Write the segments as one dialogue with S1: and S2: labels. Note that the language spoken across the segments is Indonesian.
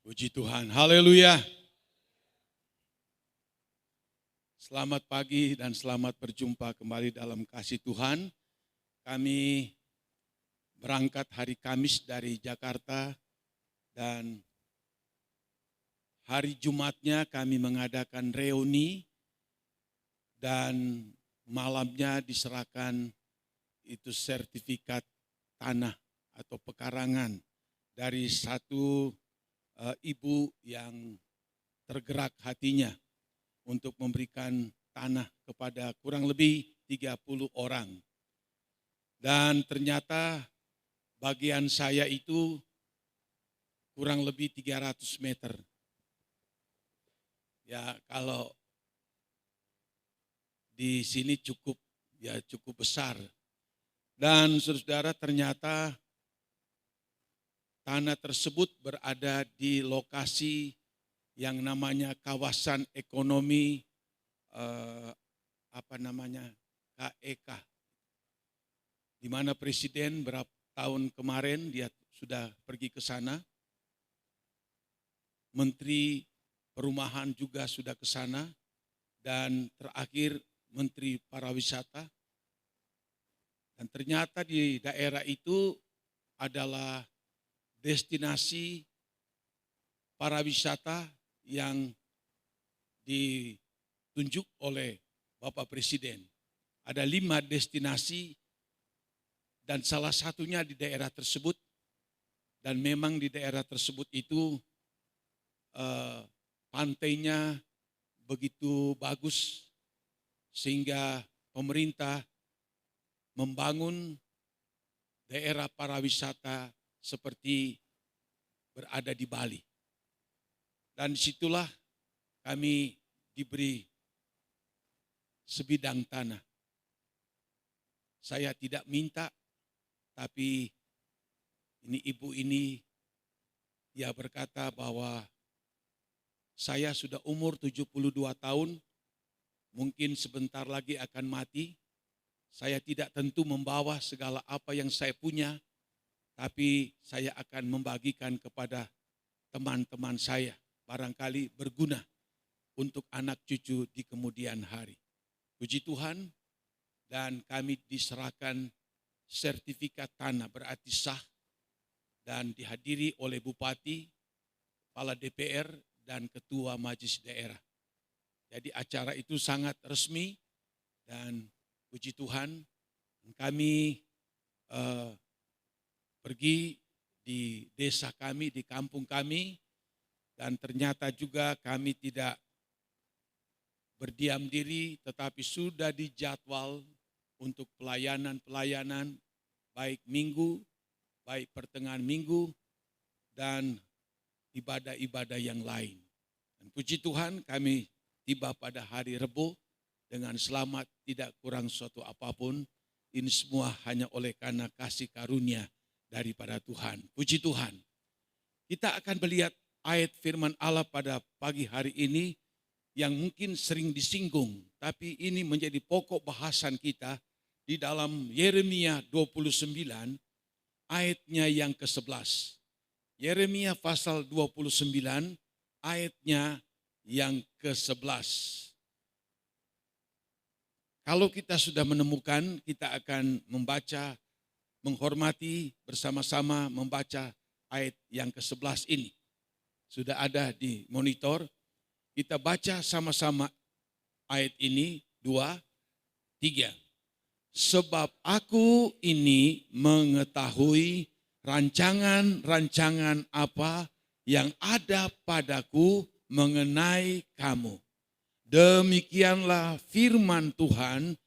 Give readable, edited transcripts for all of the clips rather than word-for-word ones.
S1: Puji Tuhan, haleluya. Selamat pagi dan selamat berjumpa kembali dalam kasih Tuhan. Kami berangkat hari Kamis dari Jakarta dan hari Jumatnya kami mengadakan reuni dan malamnya diserahkan itu sertifikat tanah atau pekarangan dari satu ibu yang tergerak hatinya untuk memberikan tanah kepada kurang lebih 30 orang. Dan ternyata bagian saya itu kurang lebih 300 meter. Ya kalau di sini cukup besar. Dan saudara ternyata tanah tersebut berada di lokasi yang namanya kawasan ekonomi KEK, di mana Presiden berapa tahun kemarin dia sudah pergi ke sana, Menteri Perumahan juga sudah ke sana, dan terakhir Menteri Pariwisata. Dan ternyata di daerah itu adalah destinasi pariwisata yang ditunjuk oleh Bapak Presiden. Ada 5 destinasi dan salah satunya di daerah tersebut. Dan memang di daerah tersebut itu pantainya begitu bagus sehingga pemerintah membangun daerah pariwisata seperti berada di Bali. Dan disitulah kami diberi sebidang tanah. Saya tidak minta, tapi ini ibu ini dia berkata bahwa saya sudah umur 72 tahun, mungkin sebentar lagi akan mati. Saya tidak tentu membawa segala apa yang saya punya, tapi saya akan membagikan kepada teman-teman saya, barangkali berguna untuk anak cucu di kemudian hari. Puji Tuhan, dan kami diserahkan sertifikat tanah berarti sah dan dihadiri oleh Bupati, Kepala DPR, dan Ketua Majelis Daerah. Jadi acara itu sangat resmi dan puji Tuhan kami pergi di desa kami, di kampung kami, dan ternyata juga kami tidak berdiam diri, tetapi sudah dijadwal untuk pelayanan-pelayanan, baik minggu, baik pertengahan minggu, dan ibadah-ibadah yang lain. Dan puji Tuhan kami tiba pada hari Rebo dengan selamat, tidak kurang suatu apapun. Ini semua hanya oleh karena kasih karunia daripada Tuhan. Puji Tuhan. Kita akan melihat ayat firman Allah pada pagi hari ini yang mungkin sering disinggung, tapi ini menjadi pokok bahasan kita di dalam Yeremia 29 ayatnya yang ke-11. Yeremia pasal 29 ayatnya yang ke-11. Kalau kita sudah menemukan, kita akan membaca, menghormati bersama-sama membaca ayat yang ke-11 ini. Sudah ada di monitor. Kita baca sama-sama ayat ini, 2, 3. Sebab aku ini mengetahui rancangan-rancangan apa yang ada padaku mengenai kamu. Demikianlah firman Tuhan,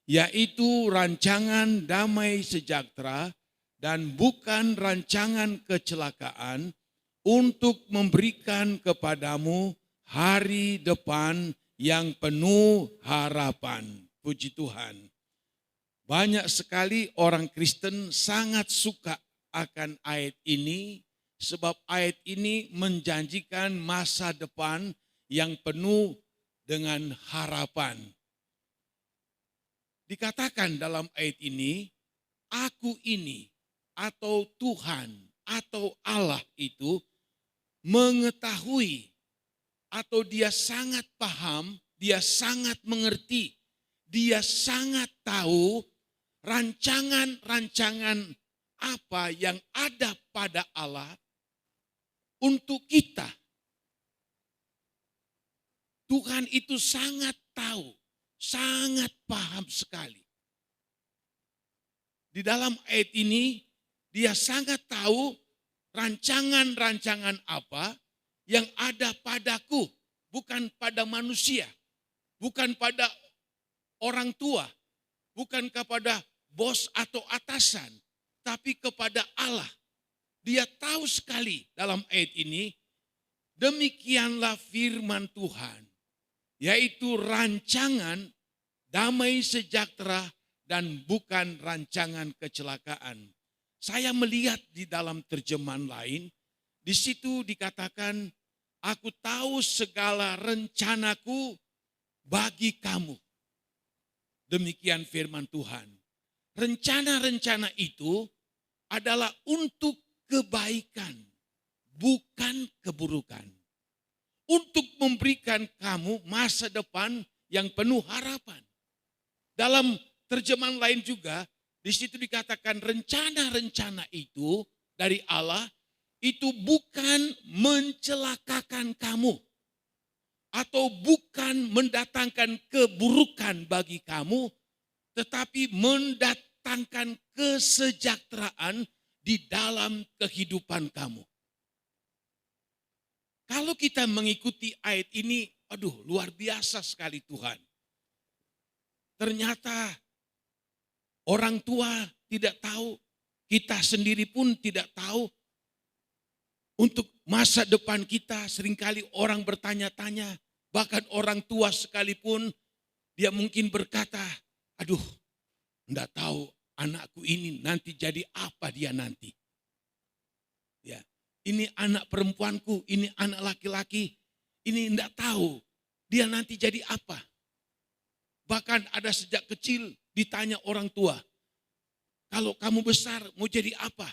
S1: yaitu rancangan damai sejahtera dan bukan rancangan kecelakaan, untuk memberikan kepadamu hari depan yang penuh harapan. Puji Tuhan. Banyak sekali orang Kristen sangat suka akan ayat ini, sebab ayat ini menjanjikan masa depan yang penuh dengan harapan. Dikatakan dalam ayat ini, aku ini atau Tuhan atau Allah itu mengetahui atau dia sangat paham, dia sangat mengerti, dia sangat tahu rancangan-rancangan apa yang ada pada Allah untuk kita. Tuhan itu sangat tahu, sangat paham sekali. Di dalam ayat ini, dia sangat tahu rancangan-rancangan apa yang ada padaku, bukan pada manusia, bukan pada orang tua, bukan kepada bos atau atasan, tapi kepada Allah. Dia tahu sekali dalam ayat ini, demikianlah firman Tuhan, yaitu rancangan damai sejahtera dan bukan rancangan kecelakaan. Saya melihat di dalam terjemahan lain, di situ dikatakan, aku tahu segala rencanaku bagi kamu. Demikian firman Tuhan. Rencana-rencana itu adalah untuk kebaikan, bukan keburukan. Untuk memberikan kamu masa depan yang penuh harapan. Dalam terjemahan lain juga, di situ dikatakan rencana-rencana itu dari Allah itu bukan mencelakakan kamu atau bukan mendatangkan keburukan bagi kamu, tetapi mendatangkan kesejahteraan di dalam kehidupan kamu. Kalau kita mengikuti ayat ini, aduh luar biasa sekali Tuhan. Ternyata orang tua tidak tahu, kita sendiri pun tidak tahu. Untuk masa depan kita seringkali orang bertanya-tanya, bahkan orang tua sekalipun dia mungkin berkata, aduh enggak tahu anakku ini nanti jadi apa dia nanti. Ya, ini anak perempuanku, ini anak laki-laki, ini enggak tahu dia nanti jadi apa. Bahkan ada sejak kecil ditanya orang tua, kalau kamu besar mau jadi apa?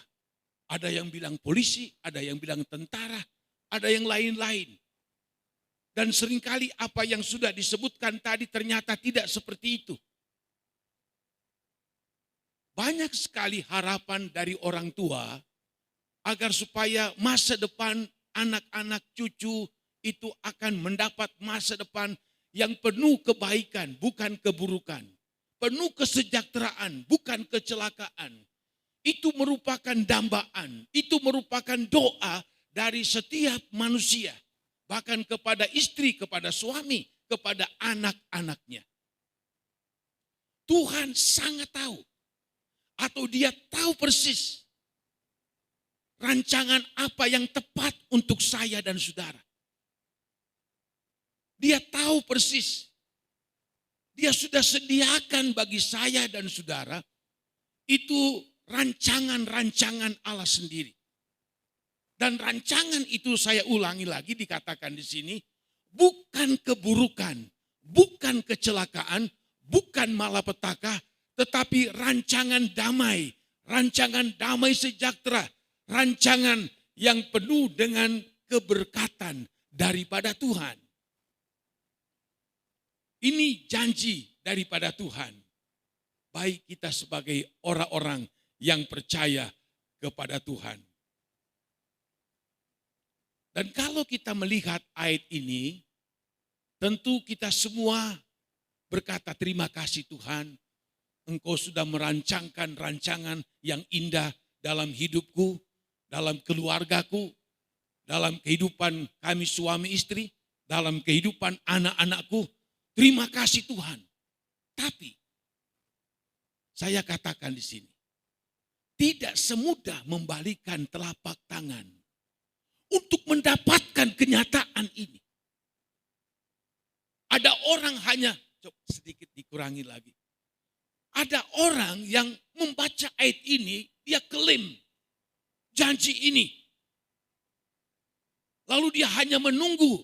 S1: Ada yang bilang polisi, ada yang bilang tentara, ada yang lain-lain. Dan seringkali apa yang sudah disebutkan tadi ternyata tidak seperti itu. Banyak sekali harapan dari orang tua agar supaya masa depan anak-anak cucu itu akan mendapat masa depan yang penuh kebaikan, bukan keburukan. Penuh kesejahteraan, bukan kecelakaan. Itu merupakan dambaan, itu merupakan doa dari setiap manusia. Bahkan kepada istri, kepada suami, kepada anak-anaknya. Tuhan sangat tahu, atau dia tahu persis rancangan apa yang tepat untuk saya dan saudara. Dia tahu persis, dia sudah sediakan bagi saya dan saudara, itu rancangan-rancangan Allah sendiri. Dan rancangan itu saya ulangi lagi dikatakan di sini, bukan keburukan, bukan kecelakaan, bukan malapetaka, tetapi rancangan damai sejahtera, rancangan yang penuh dengan keberkatan daripada Tuhan. Ini janji daripada Tuhan. Baik kita sebagai orang-orang yang percaya kepada Tuhan. Dan kalau kita melihat ayat ini, tentu kita semua berkata terima kasih Tuhan, Engkau sudah merancangkan rancangan yang indah dalam hidupku, dalam keluargaku, dalam kehidupan kami suami istri, dalam kehidupan anak-anakku. Terima kasih Tuhan. Tapi saya katakan di sini, tidak semudah membalikan telapak tangan untuk mendapatkan kenyataan ini. Ada orang hanya, coba sedikit dikurangi lagi. Ada orang yang membaca ayat ini, dia klaim janji ini. Lalu dia hanya menunggu.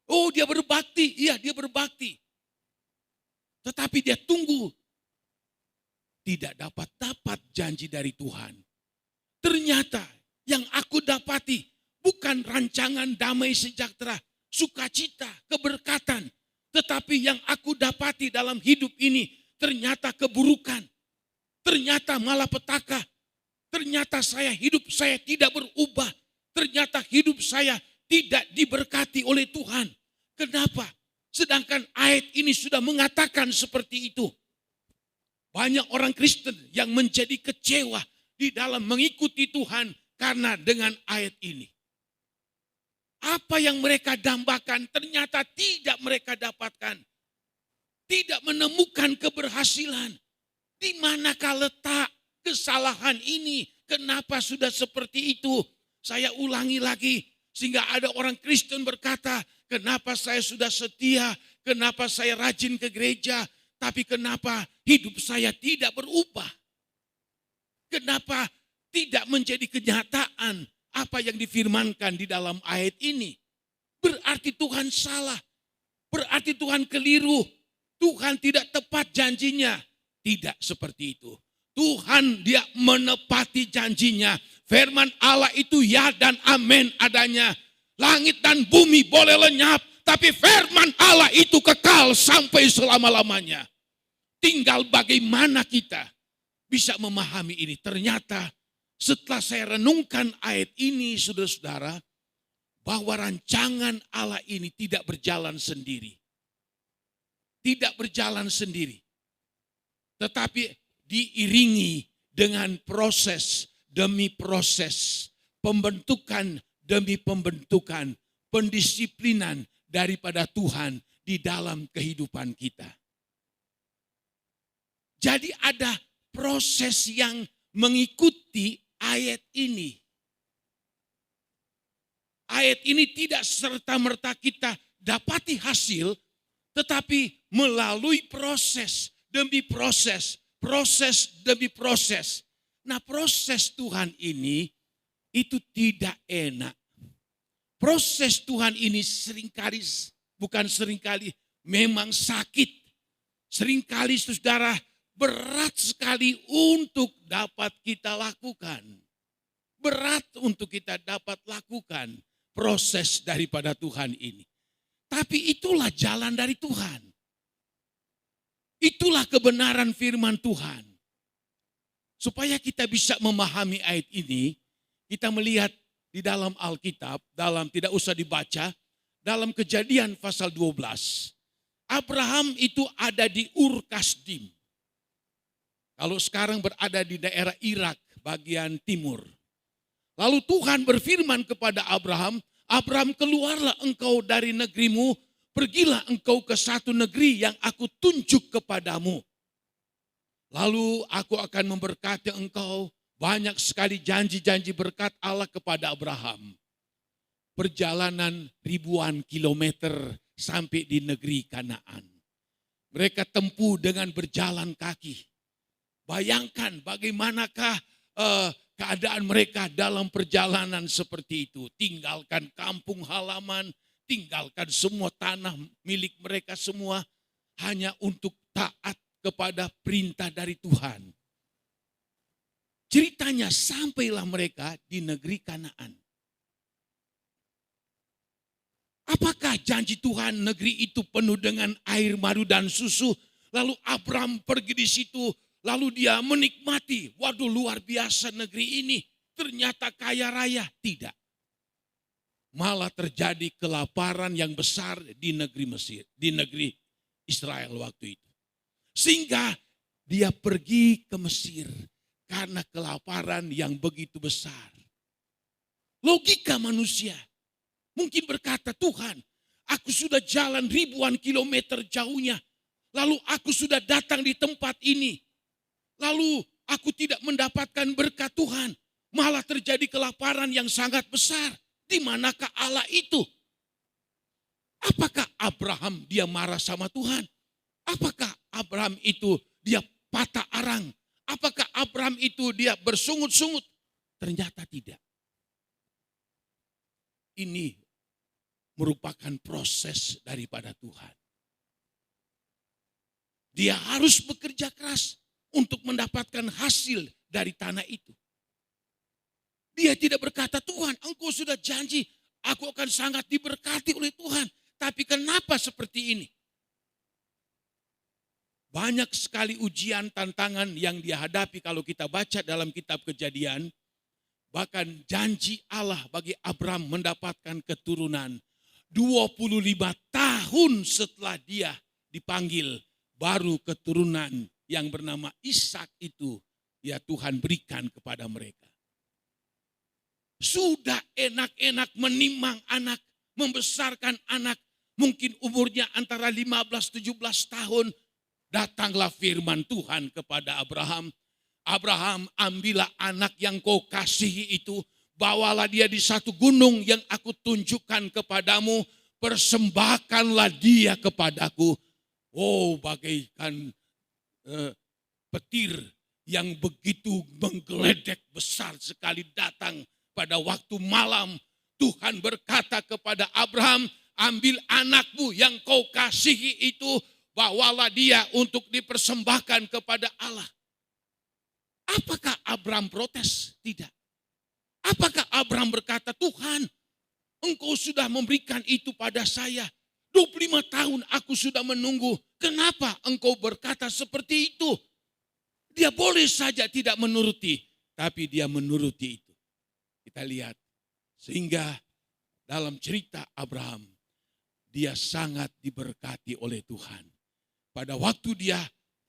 S1: Oh dia berbakti, iya dia berbakti. Tetapi dia tunggu. Tidak dapat janji dari Tuhan. Ternyata Yang aku dapati bukan rancangan damai sejahtera, sukacita, keberkatan. Tetapi yang aku dapati dalam hidup ini ternyata keburukan. Ternyata malapetaka. Ternyata hidup saya tidak berubah. Ternyata hidup saya tidak diberkati oleh Tuhan. Kenapa? Sedangkan ayat ini sudah mengatakan seperti itu. Banyak orang Kristen yang menjadi kecewa di dalam mengikuti Tuhan karena dengan ayat ini. Apa yang mereka dambakan ternyata tidak mereka dapatkan. Tidak menemukan keberhasilan. Di manakah letak kesalahan ini? Kenapa sudah seperti itu? Saya ulangi lagi. Sehingga ada orang Kristen berkata, kenapa saya sudah setia? Kenapa saya rajin ke gereja? Tapi kenapa hidup saya tidak berubah? Kenapa tidak menjadi kenyataan apa yang difirmankan di dalam ayat ini? Berarti Tuhan salah. Berarti Tuhan keliru. Tuhan tidak tepat janjinya. Tidak seperti itu. Tuhan dia menepati janjinya. Firman Allah itu ya dan amin adanya. Langit dan bumi boleh lenyap. Tapi firman Allah itu kekal sampai selama-lamanya. Tinggal bagaimana kita bisa memahami ini. Ternyata setelah saya renungkan ayat ini saudara-saudara. Bahwa rancangan Allah ini tidak berjalan sendiri. Tidak berjalan sendiri. Tetapi diiringi dengan proses demi proses, pembentukan demi pembentukan, pendisiplinan daripada Tuhan di dalam kehidupan kita. Jadi ada proses yang mengikuti ayat ini. Ayat ini tidak serta-merta kita dapati hasil, tetapi melalui proses demi proses, proses demi proses. Nah, proses Tuhan ini itu tidak enak. Proses Tuhan ini memang sakit. Seringkali saudara berat sekali untuk dapat kita lakukan. Berat untuk kita dapat lakukan proses daripada Tuhan ini. Tapi itulah jalan dari Tuhan. Itulah kebenaran firman Tuhan. Supaya kita bisa memahami ayat ini, kita melihat di dalam Alkitab, tidak usah dibaca, dalam Kejadian pasal 12. Abraham itu ada di Ur Kasdim. Kalau sekarang berada di daerah Irak bagian timur. Lalu Tuhan berfirman kepada Abraham, Abraham keluarlah engkau dari negerimu, pergilah engkau ke satu negeri yang aku tunjuk kepadamu. Lalu aku akan memberkati engkau. Banyak sekali janji-janji berkat Allah kepada Abraham. Perjalanan ribuan kilometer sampai di negeri Kanaan. Mereka tempuh dengan berjalan kaki. Bayangkan bagaimanakah keadaan mereka dalam perjalanan seperti itu. Tinggalkan kampung halaman, tinggalkan semua tanah milik mereka semua hanya untuk taat kepada perintah dari Tuhan. Ceritanya sampailah mereka di negeri Kanaan. Apakah janji Tuhan negeri itu penuh dengan air madu dan susu? Lalu Abraham pergi di situ, lalu dia menikmati. Waduh, luar biasa negeri ini. Ternyata kaya raya. Tidak. Malah terjadi kelaparan yang besar di negeri Mesir, di negeri Israel waktu itu. Sehingga dia pergi ke Mesir karena kelaparan yang begitu besar. Logika manusia mungkin berkata, Tuhan, aku sudah jalan ribuan kilometer jauhnya. Lalu aku sudah datang di tempat ini. Lalu aku tidak mendapatkan berkat Tuhan. Malah terjadi kelaparan yang sangat besar. Di manakah Allah itu? Apakah Abraham dia marah sama Tuhan? Apakah Abraham itu dia patah arang? Apakah Abraham itu dia bersungut-sungut? Ternyata tidak. Ini merupakan proses daripada Tuhan. Dia harus bekerja keras untuk mendapatkan hasil dari tanah itu. Dia tidak berkata, Tuhan engkau sudah janji aku akan sangat diberkati oleh Tuhan. Tapi kenapa seperti ini? Banyak sekali ujian, tantangan yang dia hadapi kalau kita baca dalam kitab Kejadian. Bahkan janji Allah bagi Abraham mendapatkan keturunan 25 tahun setelah dia dipanggil, baru keturunan yang bernama Ishak itu ya Tuhan berikan kepada mereka. Sudah enak-enak menimang anak, membesarkan anak, mungkin umurnya antara 15-17 tahun, datanglah firman Tuhan kepada Abraham. Abraham, ambillah anak yang kau kasihi itu, bawalah dia di satu gunung yang aku tunjukkan kepadamu, persembahkanlah dia kepadaku. Oh, bagaikan petir yang begitu menggeledek besar sekali datang pada waktu malam. Tuhan berkata kepada Abraham, ambil anakmu yang kau kasihi itu, bawalah dia untuk dipersembahkan kepada Allah. Apakah Abraham protes? Tidak. Apakah Abraham berkata, Tuhan, engkau sudah memberikan itu pada saya. 25 tahun aku sudah menunggu. Kenapa engkau berkata seperti itu? Dia boleh saja tidak menuruti, tapi dia menuruti itu. Kita lihat. Sehingga dalam cerita Abraham, dia sangat diberkati oleh Tuhan. Pada waktu dia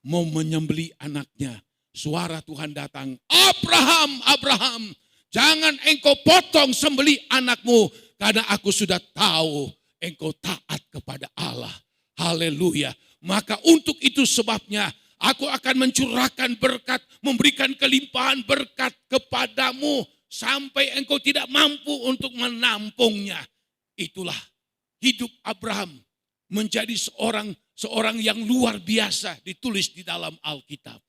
S1: mau menyembelih anaknya, suara Tuhan datang, Abraham, Abraham, jangan engkau potong sembelih anakmu, karena aku sudah tahu engkau taat kepada Allah. Haleluya. Maka untuk itu sebabnya aku akan mencurahkan berkat, memberikan kelimpahan berkat kepadamu, sampai engkau tidak mampu untuk menampungnya. Itulah hidup Abraham menjadi seorang yang luar biasa, ditulis di dalam Alkitab.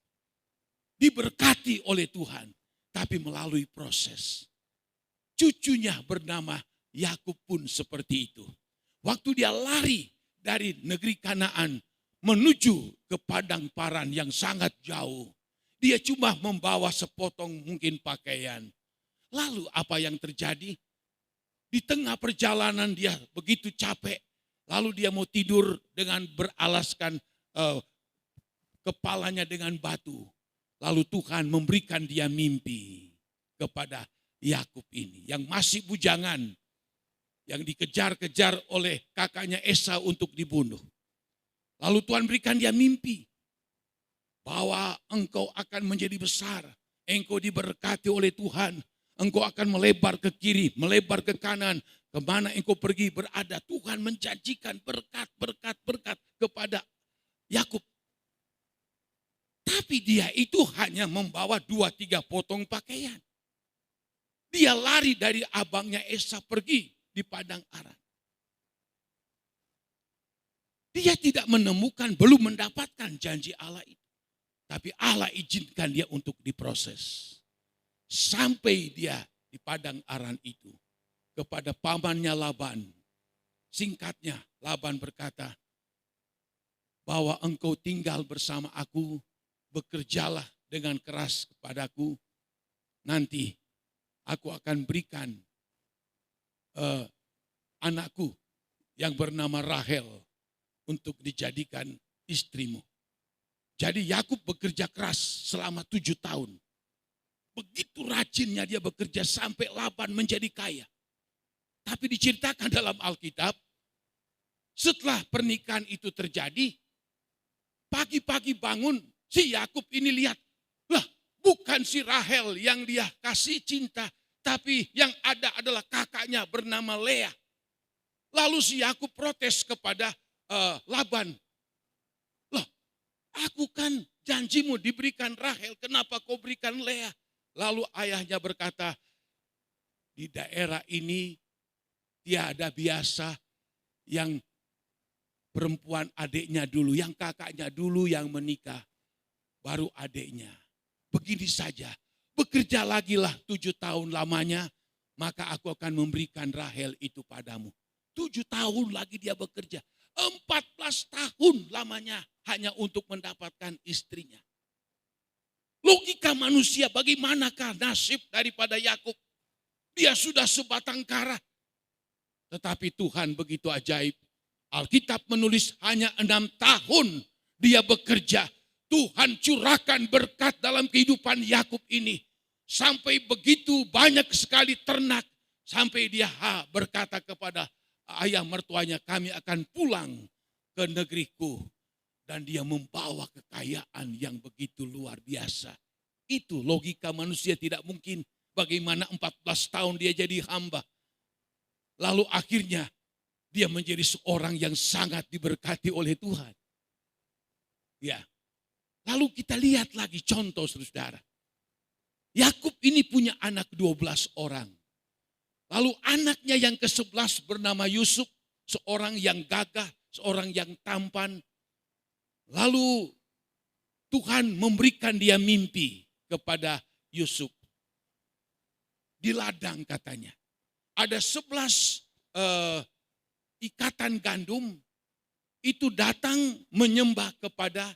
S1: Diberkati oleh Tuhan, tapi melalui proses. Cucunya bernama Yakub pun seperti itu. Waktu dia lari dari negeri Kanaan menuju ke padang paran yang sangat jauh, dia cuma membawa sepotong mungkin pakaian. Lalu apa yang terjadi? Di tengah perjalanan dia begitu capek, lalu dia mau tidur dengan beralaskan kepalanya dengan batu. Lalu Tuhan memberikan dia mimpi kepada Yakub ini yang masih bujangan, yang dikejar-kejar oleh kakaknya Esau untuk dibunuh. Lalu Tuhan berikan dia mimpi bahwa engkau akan menjadi besar, engkau diberkati oleh Tuhan, engkau akan melebar ke kiri, melebar ke kanan, kemana engkau pergi berada. Tuhan menjanjikan berkat kepada Yakub. Tapi dia itu hanya membawa 2-3 potong pakaian. Dia lari dari abangnya Esau pergi di padang aran. Dia tidak menemukan, belum mendapatkan janji Allah itu. Tapi Allah izinkan dia untuk diproses. Sampai dia di padang aran itu. Kepada pamannya Laban. Singkatnya Laban berkata, bahwa engkau tinggal bersama aku, bekerjalah dengan keras kepadaku, nanti aku akan berikan anakku yang bernama Rahel untuk dijadikan istrimu. Jadi Yakub bekerja keras selama 7 tahun. Begitu rajinnya dia bekerja sampai Laban menjadi kaya. Tapi diceritakan dalam Alkitab, setelah pernikahan itu terjadi, pagi-pagi bangun, si Yakub ini lihat, lah bukan si Rahel yang dia kasih cinta, tapi yang ada adalah kakaknya bernama Lea. Lalu si Yakub protes kepada Laban, lah aku kan janjimu diberikan Rahel, kenapa kau berikan Lea? Lalu ayahnya berkata, di daerah ini tiada biasa yang perempuan adiknya dulu, yang kakaknya dulu yang menikah. Baru adiknya. Begini saja, bekerja lagi lah 7 tahun lamanya, maka aku akan memberikan Rahel itu padamu. 7 tahun lagi dia bekerja. 14 tahun lamanya hanya untuk mendapatkan istrinya. Logika manusia, bagaimanakah nasib daripada Yakub? Dia sudah sebatang kara. Tetapi Tuhan begitu ajaib. Alkitab menulis hanya 6 tahun dia bekerja. Tuhan curahkan berkat dalam kehidupan Yakub ini. Sampai begitu banyak sekali ternak. Sampai dia berkata kepada ayah mertuanya, kami akan pulang ke negeriku. Dan dia membawa kekayaan yang begitu luar biasa. Itu logika manusia tidak mungkin. Bagaimana 14 tahun dia jadi hamba. Lalu akhirnya dia menjadi seorang yang sangat diberkati oleh Tuhan. Ya. Lalu kita lihat lagi contoh saudara. Yakub ini punya anak 12 orang. Lalu anaknya yang ke-11 bernama Yusuf. Seorang yang gagah, seorang yang tampan. Lalu Tuhan memberikan dia mimpi kepada Yusuf. Di ladang katanya. Ada 11 ikatan gandum itu datang menyembah kepada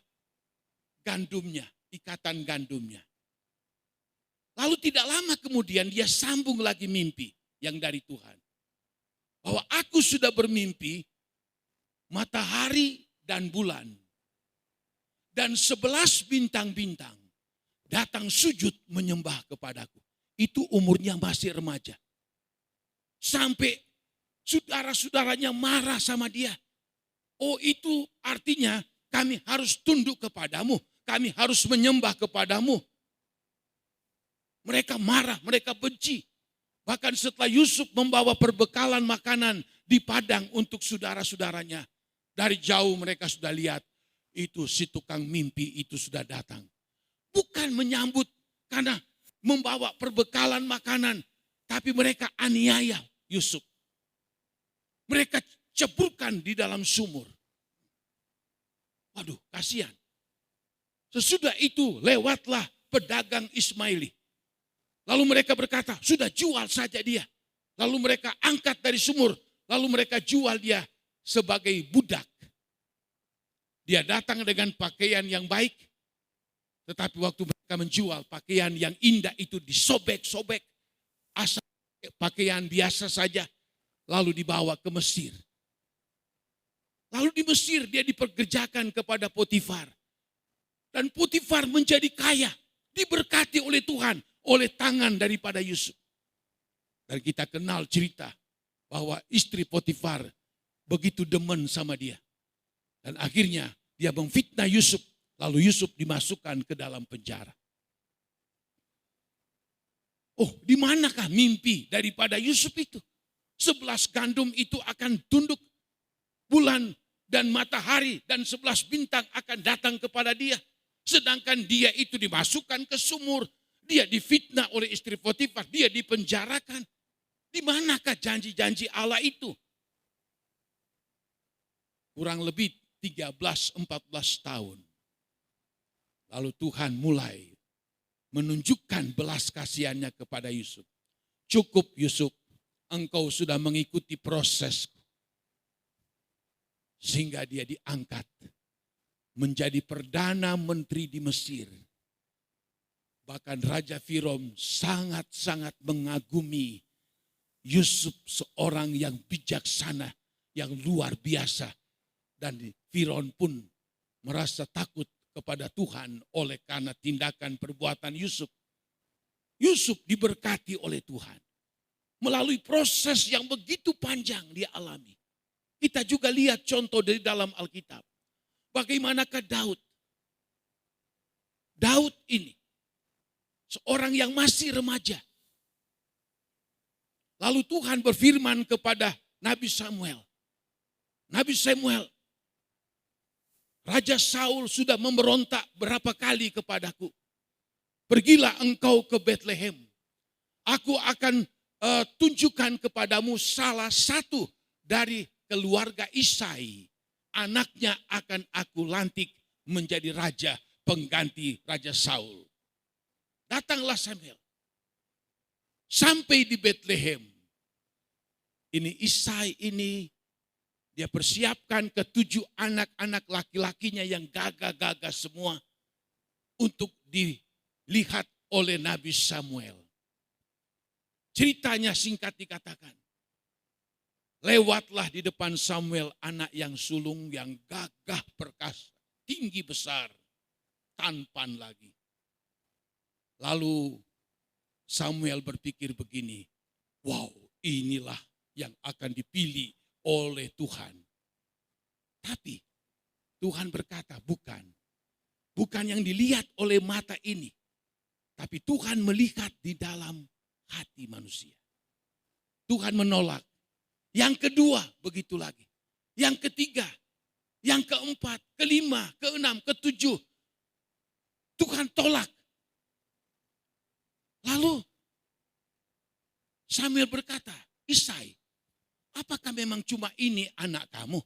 S1: gandumnya, ikatan gandumnya. Lalu tidak lama kemudian dia sambung lagi mimpi yang dari Tuhan. Bahwa aku sudah bermimpi matahari dan bulan. Dan 11 bintang-bintang datang sujud menyembah kepadaku. Itu umurnya masih remaja. Sampai saudara-saudaranya marah sama dia. Oh itu artinya kami harus tunduk kepadamu. Kami harus menyembah kepadamu. Mereka marah, mereka benci. Bahkan setelah Yusuf membawa perbekalan makanan di padang untuk saudara-saudaranya. Dari jauh mereka sudah lihat. Itu si tukang mimpi itu sudah datang. Bukan menyambut karena membawa perbekalan makanan. Tapi mereka aniaya Yusuf. Mereka ceburkan di dalam sumur. Waduh, kasihan. Sesudah itu lewatlah pedagang Ismaili. Lalu mereka berkata, sudah jual saja dia. Lalu mereka angkat dari sumur. Lalu mereka jual dia sebagai budak. Dia datang dengan pakaian yang baik. Tetapi waktu mereka menjual pakaian yang indah itu disobek-sobek. Asal pakaian biasa saja. Lalu dibawa ke Mesir. Lalu di Mesir dia dipekerjakan kepada Potifar. Dan Potifar menjadi kaya. Diberkati oleh Tuhan. Oleh tangan daripada Yusuf. Dan kita kenal cerita bahwa istri Potifar begitu demen sama dia. Dan akhirnya dia memfitnah Yusuf. Lalu Yusuf dimasukkan ke dalam penjara. Oh, di manakah mimpi daripada Yusuf itu? 11 gandum itu akan tunduk. Bulan dan matahari dan 11 bintang akan datang kepada dia. Sedangkan dia itu dimasukkan ke sumur. Dia difitnah oleh istri Potifar. Dia dipenjarakan. Di manakah janji-janji Allah itu? Kurang lebih 13-14 tahun. Lalu Tuhan mulai menunjukkan belas kasihannya kepada Yusuf. Cukup Yusuf, engkau sudah mengikuti proses. Sehingga dia diangkat menjadi Perdana Menteri di Mesir. Bahkan Raja Firaun sangat-sangat mengagumi Yusuf, seorang yang bijaksana, yang luar biasa. Dan Firaun pun merasa takut kepada Tuhan oleh karena tindakan perbuatan Yusuf. Yusuf diberkati oleh Tuhan. Melalui proses yang begitu panjang dia alami. Kita juga lihat contoh dari dalam Alkitab. Bagaimanakah Daud? Daud ini seorang yang masih remaja. Lalu Tuhan berfirman kepada Nabi Samuel. Nabi Samuel, Raja Saul sudah memberontak berapa kali kepadaku. Pergilah engkau ke Bethlehem. Aku akan tunjukkan kepadamu salah satu dari keluarga Isai. Anaknya akan aku lantik menjadi raja pengganti Raja Saul. Datanglah Samuel. Sampai di Bethlehem. Ini Isai ini dia persiapkan ke-7 anak-anak laki-lakinya yang gagah-gagah semua untuk dilihat oleh Nabi Samuel. Ceritanya singkat dikatakan, lewatlah di depan Samuel anak yang sulung, yang gagah perkasa, tinggi besar, tampan lagi. Lalu Samuel berpikir begini, wow, inilah yang akan dipilih oleh Tuhan. Tapi Tuhan berkata, bukan yang dilihat oleh mata ini, tapi Tuhan melihat di dalam hati manusia. Tuhan menolak. Yang kedua, begitu lagi. Yang ketiga, yang keempat, kelima, keenam, ketujuh. Tuhan tolak. Lalu Samuel berkata, Isai, apakah memang cuma ini anak kamu?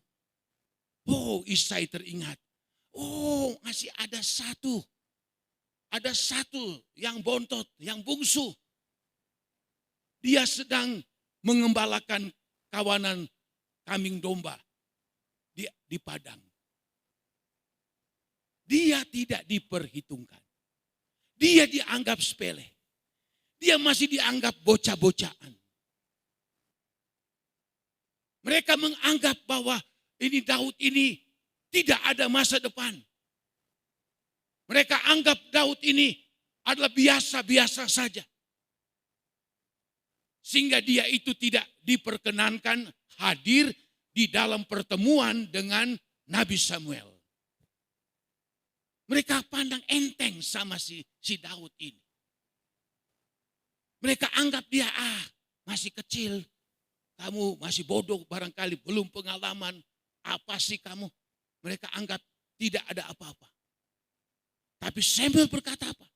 S1: Oh, Isai teringat. Oh, masih ada satu. Ada satu yang bontot, yang bungsu. Dia sedang mengembalakan kawanan kambing domba di padang. Dia tidak diperhitungkan. Dia dianggap sepele. Dia masih dianggap bocah-bocahan. Mereka menganggap bahwa ini Daud ini tidak ada masa depan. Mereka anggap Daud ini adalah biasa-biasa saja. Sehingga dia itu tidak diperkenankan hadir di dalam pertemuan dengan Nabi Samuel. Mereka pandang enteng sama si Daud ini. Mereka anggap dia masih kecil. Kamu masih bodoh barangkali, belum pengalaman. Apa sih kamu? Mereka anggap tidak ada apa-apa. Tapi Samuel berkata apa?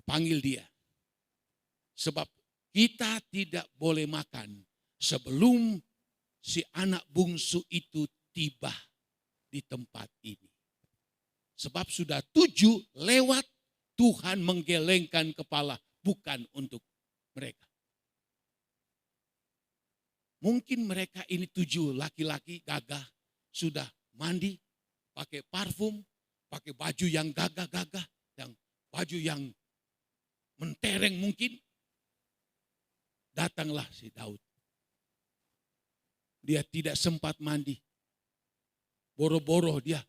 S1: Panggil dia. Sebab kita tidak boleh makan sebelum si anak bungsu itu tiba di tempat ini. Sebab sudah 7 lewat, Tuhan menggelengkan kepala, bukan untuk mereka. Mungkin mereka ini 7 laki-laki gagah, sudah mandi, pakai parfum, pakai baju yang gagah-gagah, yang baju yang mentereng mungkin. Datanglah si Daud. Dia tidak sempat mandi. Boro-boro dia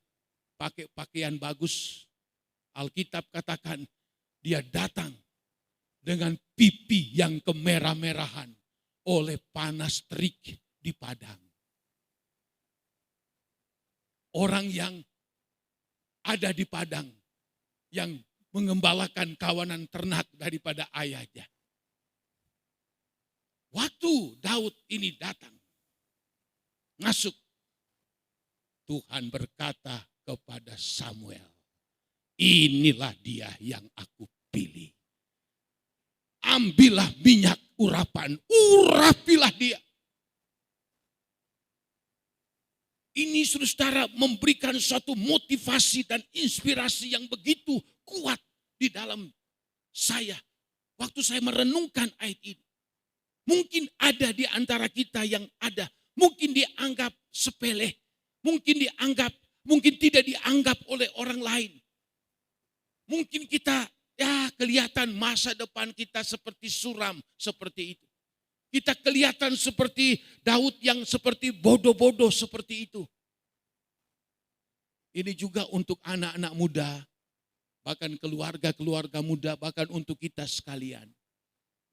S1: pakai pakaian bagus. Alkitab katakan dia datang dengan pipi yang kemerah-merahan oleh panas terik di padang. Orang yang ada di padang, yang mengembalakan kawanan ternak daripada ayahnya. Waktu Daud ini datang, masuk, Tuhan berkata kepada Samuel, inilah dia yang aku pilih. Ambillah minyak urapan, urapilah dia. Ini saudara memberikan suatu motivasi dan inspirasi yang begitu kuat di dalam saya. Waktu saya merenungkan ayat ini. Mungkin ada di antara kita yang ada. Mungkin dianggap sepele. Mungkin tidak dianggap oleh orang lain. Mungkin kita kelihatan masa depan kita seperti suram, seperti itu. Kita kelihatan seperti Daud yang seperti bodoh-bodoh seperti itu. Ini juga untuk anak-anak muda, bahkan keluarga-keluarga muda, bahkan untuk kita sekalian.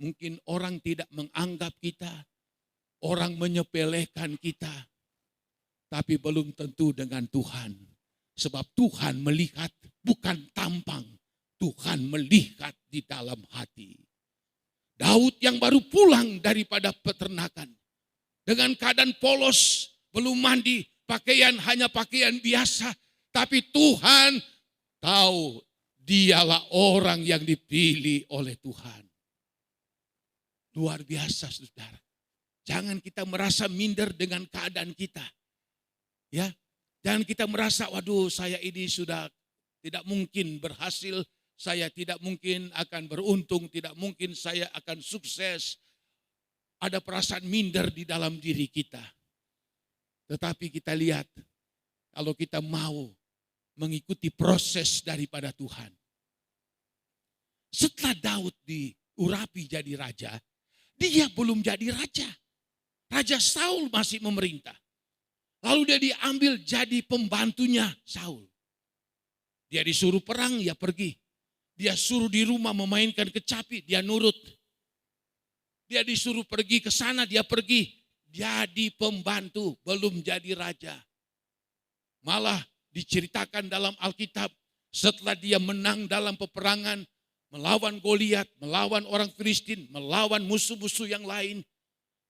S1: Mungkin orang tidak menganggap kita, orang menyepelekan kita, tapi belum tentu dengan Tuhan. Sebab Tuhan melihat bukan tampang, Tuhan melihat di dalam hati. Daud yang baru pulang daripada peternakan, dengan keadaan polos, belum mandi, pakaian hanya pakaian biasa, tapi Tuhan tahu dialah orang yang dipilih oleh Tuhan. Luar biasa saudara. Jangan kita merasa minder dengan keadaan kita. Ya, jangan kita merasa, waduh saya ini sudah tidak mungkin berhasil, saya tidak mungkin akan beruntung, tidak mungkin saya akan sukses. Ada perasaan minder di dalam diri kita. Tetapi kita lihat, kalau kita mau mengikuti proses daripada Tuhan. Setelah Daud urapi jadi raja, dia belum jadi raja. Raja Saul masih memerintah. Lalu dia diambil jadi pembantunya Saul. Dia disuruh perang, ya pergi. Dia suruh di rumah memainkan kecapi, dia nurut. Dia disuruh pergi ke sana, dia pergi. Jadi pembantu, belum jadi raja. Malah diceritakan dalam Alkitab, setelah dia menang dalam peperangan, melawan Goliat, melawan orang Filistin, melawan musuh-musuh yang lain.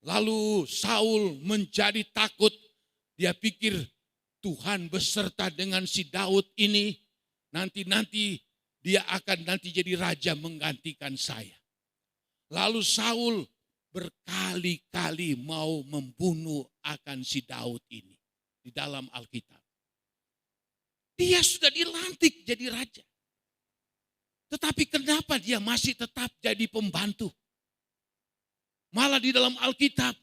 S1: Lalu Saul menjadi takut. Dia pikir Tuhan beserta dengan si Daud ini, nanti dia akan jadi raja menggantikan saya. Lalu Saul berkali-kali mau membunuh akan si Daud ini di dalam Alkitab. Dia sudah dilantik jadi raja. Tetapi kenapa dia masih tetap jadi pembantu? Malah di dalam Alkitab,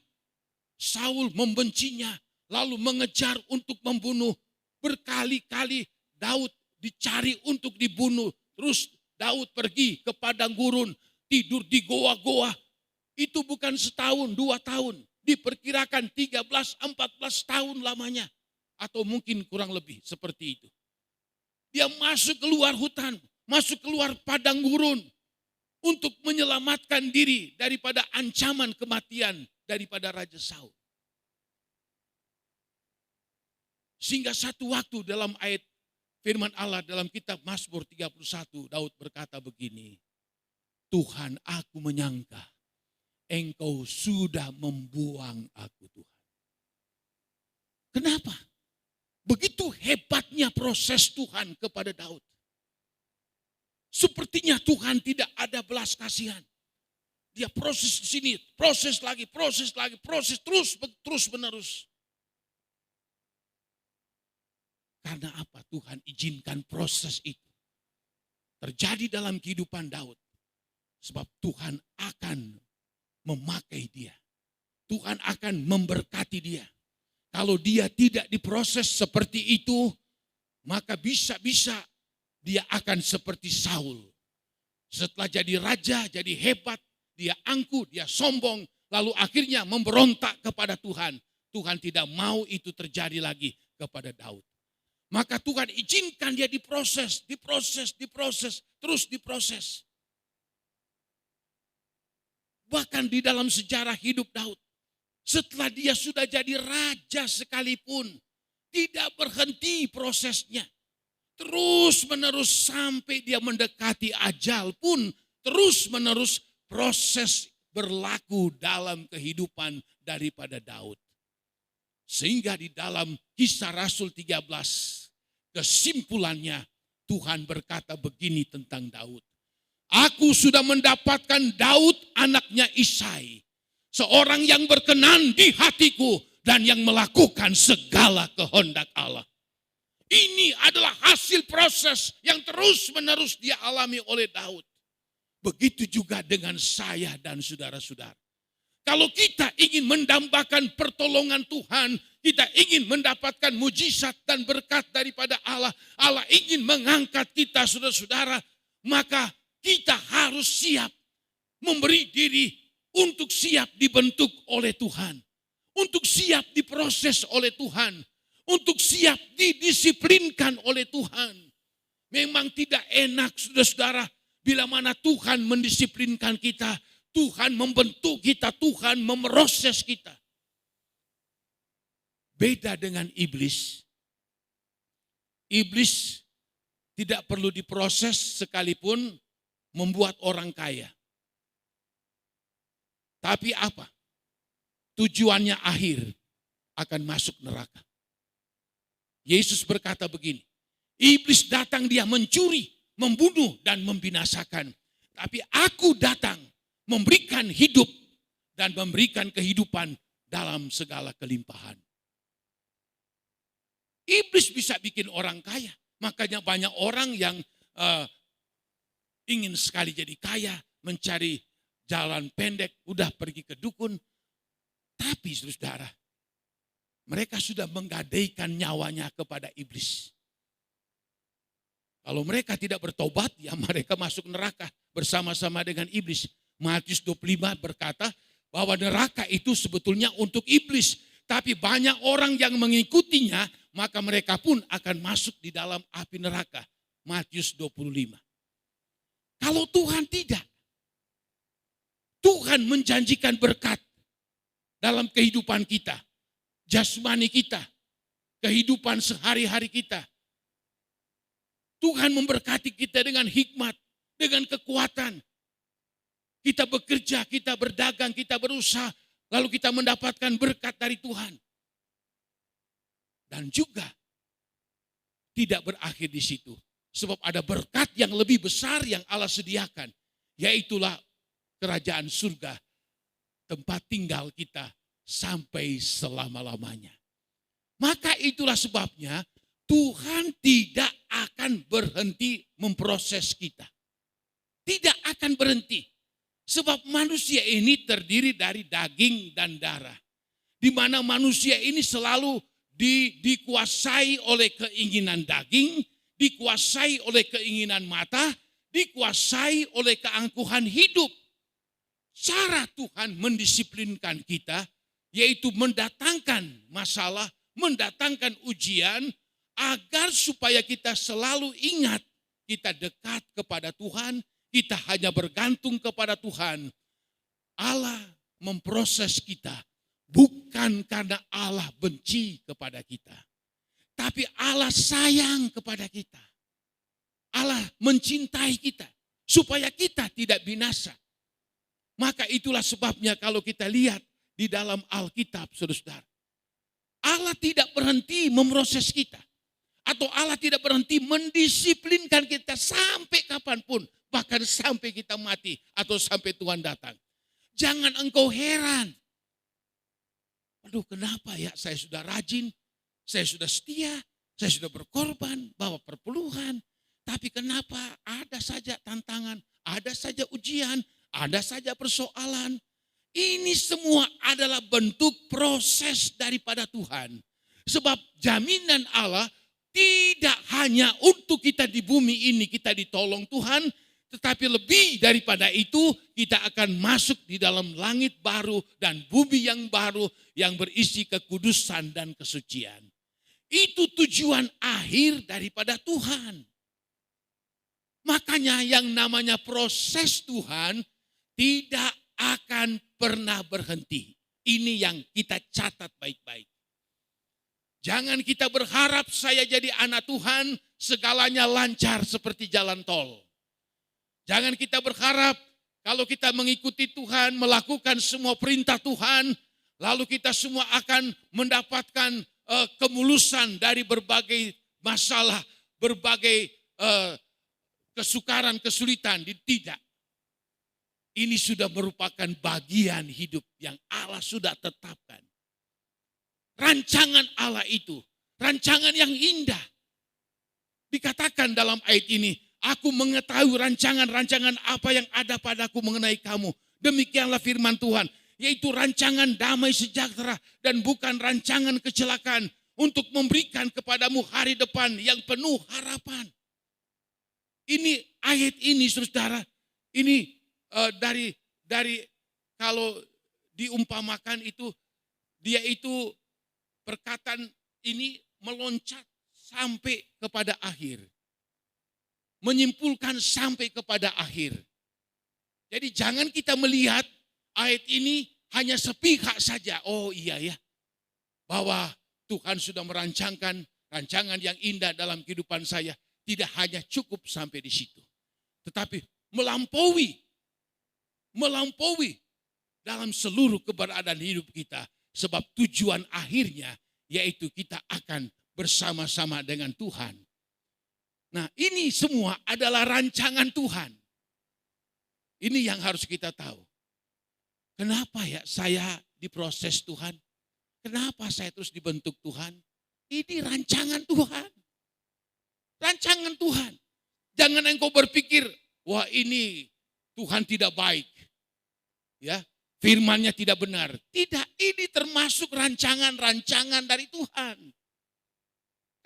S1: Saul membencinya, lalu mengejar untuk membunuh. Berkali-kali Daud dicari untuk dibunuh. Terus Daud pergi ke padang gurun, tidur di goa-goa. Itu bukan setahun, 2 tahun. Diperkirakan 13-14 tahun lamanya. Atau mungkin kurang lebih seperti itu. Dia masuk keluar hutan, masuk keluar padang gurun. Untuk menyelamatkan diri daripada ancaman kematian daripada Raja Saul. Sehingga satu waktu dalam ayat firman Allah dalam kitab Mazmur 31, Daud berkata begini, Tuhan, aku menyangka Engkau sudah membuang aku, Tuhan. Kenapa? Begitu hebatnya proses Tuhan kepada Daud. Sepertinya Tuhan tidak ada belas kasihan. Dia proses di sini, proses lagi, proses terus menerus. Karena apa? Tuhan izinkan proses itu terjadi dalam kehidupan Daud. Sebab Tuhan akan memakai dia. Tuhan akan memberkati dia. Kalau dia tidak diproses seperti itu, maka bisa-bisa dia akan seperti Saul. Setelah jadi raja, jadi hebat, dia angkuh, dia sombong, lalu akhirnya memberontak kepada Tuhan. Tuhan tidak mau itu terjadi lagi kepada Daud. Maka Tuhan izinkan dia diproses, terus diproses. Bahkan di dalam sejarah hidup Daud, setelah dia sudah jadi raja sekalipun, tidak berhenti prosesnya. Terus menerus sampai dia mendekati ajal pun, terus menerus proses berlaku dalam kehidupan daripada Daud. Sehingga di dalam Kisah Rasul 13, kesimpulannya Tuhan berkata begini tentang Daud. Aku sudah mendapatkan Daud anaknya Isai, seorang yang berkenan di hatiku dan yang melakukan segala kehendak Allah. Ini adalah hasil proses yang terus menerus dia alami oleh Daud. Begitu juga dengan saya dan saudara-saudara. Kalau kita ingin mendambakan pertolongan Tuhan, kita ingin mendapatkan mujizat dan berkat daripada Allah, Allah ingin mengangkat kita saudara-saudara, maka kita harus siap memberi diri untuk siap dibentuk oleh Tuhan, untuk siap diproses oleh Tuhan, untuk siap didisiplinkan oleh Tuhan. Memang tidak enak saudara-saudara, bila mana Tuhan mendisiplinkan kita, Tuhan membentuk kita, Tuhan memproses kita. Beda dengan iblis. Iblis tidak perlu diproses sekalipun membuat orang kaya. Tapi apa? Tujuannya akhir akan masuk neraka. Yesus berkata begini, iblis datang dia mencuri, membunuh dan membinasakan. Tapi aku datang memberikan hidup dan memberikan kehidupan dalam segala kelimpahan. Iblis bisa bikin orang kaya. Makanya banyak orang yang ingin sekali jadi kaya, mencari jalan pendek, udah pergi ke dukun. Tapi saudara, mereka sudah menggadaikan nyawanya kepada iblis. Kalau mereka tidak bertobat, ya mereka masuk neraka bersama-sama dengan iblis. Matius 25 berkata bahwa neraka itu sebetulnya untuk iblis. Tapi banyak orang yang mengikutinya, maka mereka pun akan masuk di dalam api neraka. Matius 25. Kalau Tuhan tidak, Tuhan menjanjikan berkat dalam kehidupan kita, jasmani kita, kehidupan sehari-hari kita. Tuhan memberkati kita dengan hikmat, dengan kekuatan. Kita bekerja, kita berdagang, kita berusaha, lalu kita mendapatkan berkat dari Tuhan. Dan juga tidak berakhir di situ. Sebab ada berkat yang lebih besar yang Allah sediakan. Yaitulah kerajaan surga, tempat tinggal kita sampai selama-lamanya. Maka itulah sebabnya Tuhan tidak akan berhenti memproses kita. Tidak akan berhenti. Sebab manusia ini terdiri dari daging dan darah. Di mana manusia ini selalu dikuasai oleh keinginan daging, dikuasai oleh keinginan mata, dikuasai oleh keangkuhan hidup. Cara Tuhan mendisiplinkan kita, yaitu mendatangkan masalah, mendatangkan ujian, agar supaya kita selalu ingat kita dekat kepada Tuhan, kita hanya bergantung kepada Tuhan. Allah memproses kita bukan karena Allah benci kepada kita, tapi Allah sayang kepada kita. Allah mencintai kita supaya kita tidak binasa. Maka itulah sebabnya kalau kita lihat di dalam Alkitab, saudara, Allah tidak berhenti memproses kita. Atau Allah tidak berhenti mendisiplinkan kita sampai kapanpun. Bahkan sampai kita mati atau sampai Tuhan datang. Jangan engkau heran. Aduh, kenapa ya saya sudah rajin, saya sudah setia, saya sudah berkorban, bawa perpuluhan. Tapi kenapa ada saja tantangan, ada saja ujian, ada saja persoalan. Ini semua adalah bentuk proses daripada Tuhan. Sebab jaminan Allah tidak hanya untuk kita di bumi ini kita ditolong Tuhan, tetapi lebih daripada itu kita akan masuk di dalam langit baru dan bumi yang baru yang berisi kekudusan dan kesucian. Itu tujuan akhir daripada Tuhan. Makanya yang namanya proses Tuhan tidak akan pernah berhenti. Ini yang kita catat baik-baik. Jangan kita berharap saya jadi anak Tuhan, segalanya lancar seperti jalan tol. Jangan kita berharap kalau kita mengikuti Tuhan, melakukan semua perintah Tuhan, lalu kita semua akan mendapatkan kemulusan dari berbagai masalah, berbagai kesukaran, kesulitan. Tidak. Ini sudah merupakan bagian hidup yang Allah sudah tetapkan. Rancangan Allah itu, rancangan yang indah. Dikatakan dalam ayat ini, aku mengetahui rancangan-rancangan apa yang ada padaku mengenai kamu. Demikianlah firman Tuhan, yaitu rancangan damai sejahtera dan bukan rancangan kecelakaan, untuk memberikan kepadamu hari depan yang penuh harapan. Ini ayat ini saudara, ini dari kalau diumpamakan itu, dia itu perkataan ini meloncat sampai kepada akhir. Menyimpulkan sampai kepada akhir. Jadi jangan kita melihat ayat ini hanya sepihak saja. Oh iya ya, bahwa Tuhan sudah merancangkan rancangan yang indah dalam kehidupan saya. Tidak hanya cukup sampai di situ. Tetapi melampaui dalam seluruh keberadaan hidup kita. Sebab tujuan akhirnya yaitu kita akan bersama-sama dengan Tuhan. Nah, ini semua adalah rancangan Tuhan. Ini yang harus kita tahu. Kenapa ya saya diproses Tuhan? Kenapa saya terus dibentuk Tuhan? Ini rancangan Tuhan. Rancangan Tuhan. Jangan engkau berpikir, wah ini Tuhan tidak baik. Ya, firman-Nya tidak benar. Tidak, ini termasuk rancangan-rancangan dari Tuhan.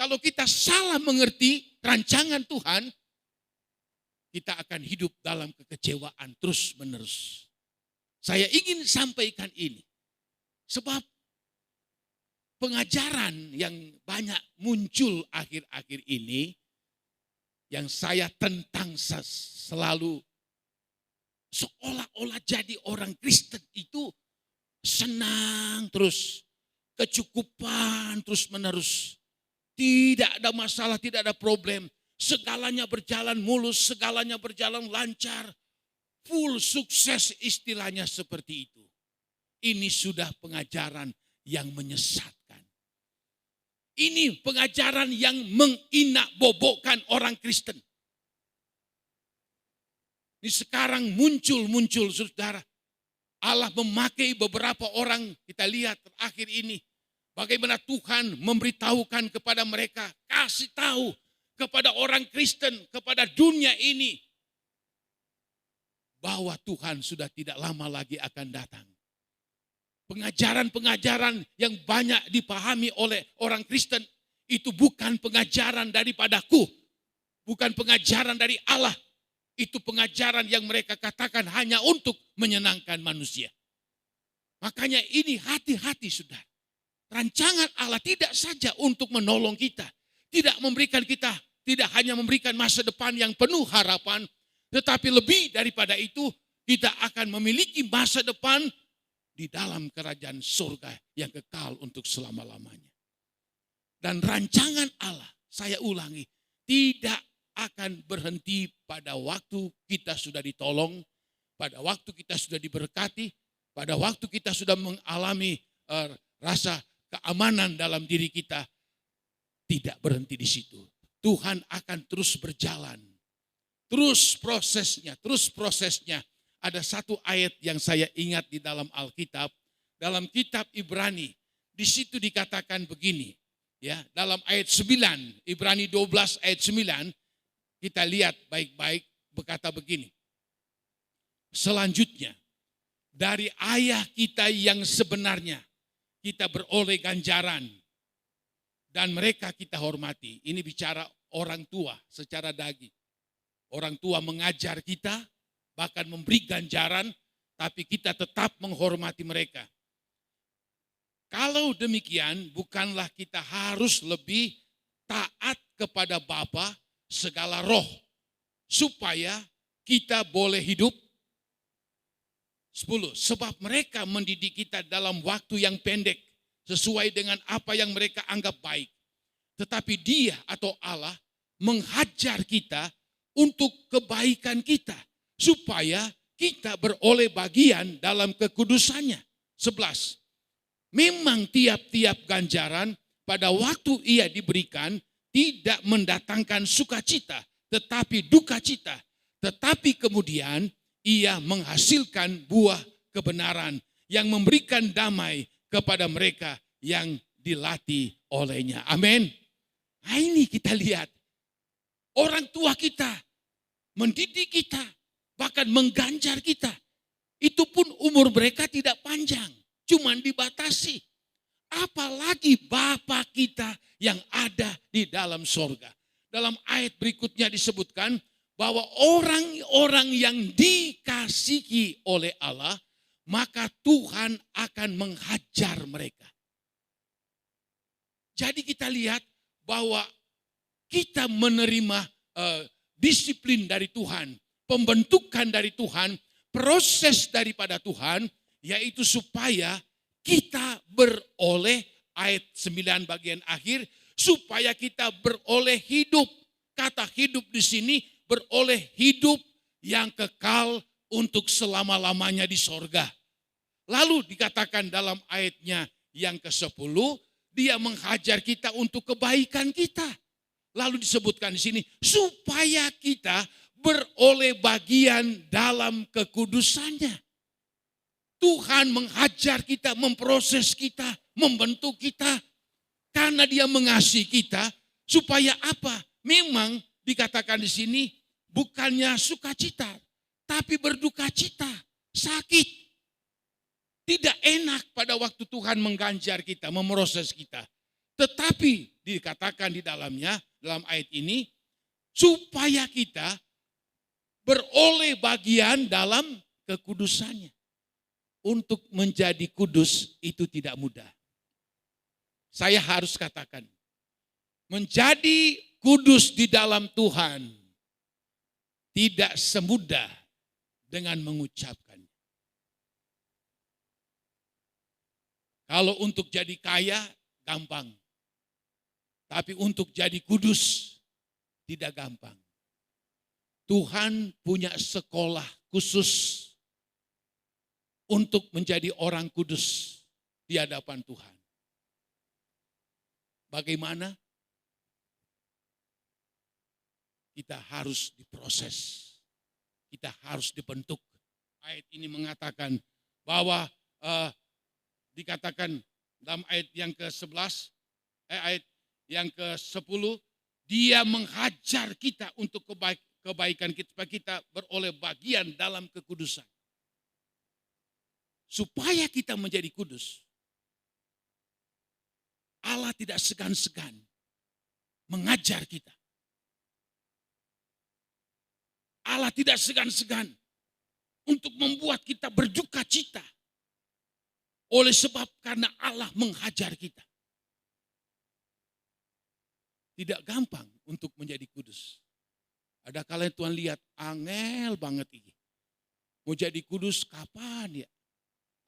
S1: Kalau kita salah mengerti rancangan Tuhan, kita akan hidup dalam kekecewaan terus-menerus. Saya ingin sampaikan ini, sebab pengajaran yang banyak muncul akhir-akhir ini, yang saya tentang selalu, seolah-olah jadi orang Kristen itu senang terus, kecukupan terus-menerus. Tidak ada masalah, tidak ada problem. Segalanya berjalan mulus, segalanya berjalan lancar. Full sukses, istilahnya seperti itu. Ini sudah pengajaran yang menyesatkan. Ini pengajaran yang menginakbobokkan orang Kristen. Ini sekarang muncul saudara. Allah memakai beberapa orang, kita lihat terakhir ini. Bagaimana Tuhan memberitahukan kepada mereka, kasih tahu kepada orang Kristen, kepada dunia ini, bahwa Tuhan sudah tidak lama lagi akan datang. Pengajaran-pengajaran yang banyak dipahami oleh orang Kristen, itu bukan pengajaran daripadaku, bukan pengajaran dari Allah. Itu pengajaran yang mereka katakan hanya untuk menyenangkan manusia. Makanya ini hati-hati saudara. Rancangan Allah tidak saja untuk menolong kita. Tidak memberikan kita, tidak hanya memberikan masa depan yang penuh harapan. Tetapi lebih daripada itu, kita akan memiliki masa depan di dalam kerajaan surga yang kekal untuk selama-lamanya. Dan rancangan Allah, saya ulangi, tidak akan berhenti pada waktu kita sudah ditolong, pada waktu kita sudah diberkati, pada waktu kita sudah mengalami rasa keamanan dalam diri kita. Tidak berhenti di situ. Tuhan akan terus berjalan. Terus prosesnya. Ada satu ayat yang saya ingat di dalam Alkitab, dalam kitab Ibrani. Di situ dikatakan begini, ya, dalam ayat 9, Ibrani 12 ayat 9, kita lihat baik-baik, berkata begini. Selanjutnya, dari ayah kita yang sebenarnya, kita beroleh ganjaran, dan mereka kita hormati. Ini bicara orang tua secara daging. Orang tua mengajar kita, bahkan memberi ganjaran, tapi kita tetap menghormati mereka. Kalau demikian, bukanlah kita harus lebih taat kepada Bapa segala roh, supaya kita boleh hidup. 10. Sebab mereka mendidik kita dalam waktu yang pendek, sesuai dengan apa yang mereka anggap baik. Tetapi Dia atau Allah menghajar kita untuk kebaikan kita, supaya kita beroleh bagian dalam kekudusannya. 11. Memang tiap-tiap ganjaran pada waktu ia diberikan tidak mendatangkan sukacita, tetapi duka cita. Tetapi kemudian ia menghasilkan buah kebenaran yang memberikan damai kepada mereka yang dilatih olehnya. Amin. Nah, ini kita lihat. Orang tua kita mendidik kita, bahkan mengganjar kita. Itu pun umur mereka tidak panjang, cuman dibatasi. Apalagi Bapa kita yang ada di dalam sorga. Dalam ayat berikutnya disebutkan bahwa orang-orang yang dikasihi oleh Allah, maka Tuhan akan menghajar mereka. Jadi kita lihat bahwa kita menerima disiplin dari Tuhan, pembentukan dari Tuhan, proses daripada Tuhan, yaitu supaya kita beroleh, ayat 9 bagian akhir, supaya kita beroleh hidup. Kata hidup di sini beroleh hidup yang kekal untuk selama-lamanya di sorga. Lalu dikatakan dalam ayatnya yang ke-10, Dia menghajar kita untuk kebaikan kita. Lalu disebutkan di sini, supaya kita beroleh bagian dalam kekudusannya. Tuhan menghajar kita, memproses kita, membentuk kita. Karena Dia mengasihi kita, supaya apa? Memang dikatakan di sini, bukannya sukacita, tapi berduka cita, sakit. Tidak enak pada waktu Tuhan mengganjar kita, memproses kita. Tetapi dikatakan di dalamnya, dalam ayat ini, supaya kita beroleh bagian dalam kekudusannya. Untuk menjadi kudus itu tidak mudah. Saya harus katakan, menjadi kudus di dalam Tuhan tidak semudah dengan mengucapkan. Kalau untuk jadi kaya, gampang. Tapi untuk jadi kudus, tidak gampang. Tuhan punya sekolah khusus untuk menjadi orang kudus di hadapan Tuhan. Bagaimana? Kita harus diproses. Kita harus dibentuk. Ayat ini mengatakan bahwa dikatakan dalam ayat yang ke-11, ayat yang ke-10, dia menghajar kita untuk kebaikan kita, supaya kita beroleh bagian dalam kekudusan. Supaya kita menjadi kudus, Allah tidak segan-segan mengajar kita. Allah tidak segan-segan untuk membuat kita berduka cita. Oleh sebab karena Allah menghajar kita. Tidak gampang untuk menjadi kudus. Ada kala Tuhan lihat, angel banget ini. Mau jadi kudus kapan ya?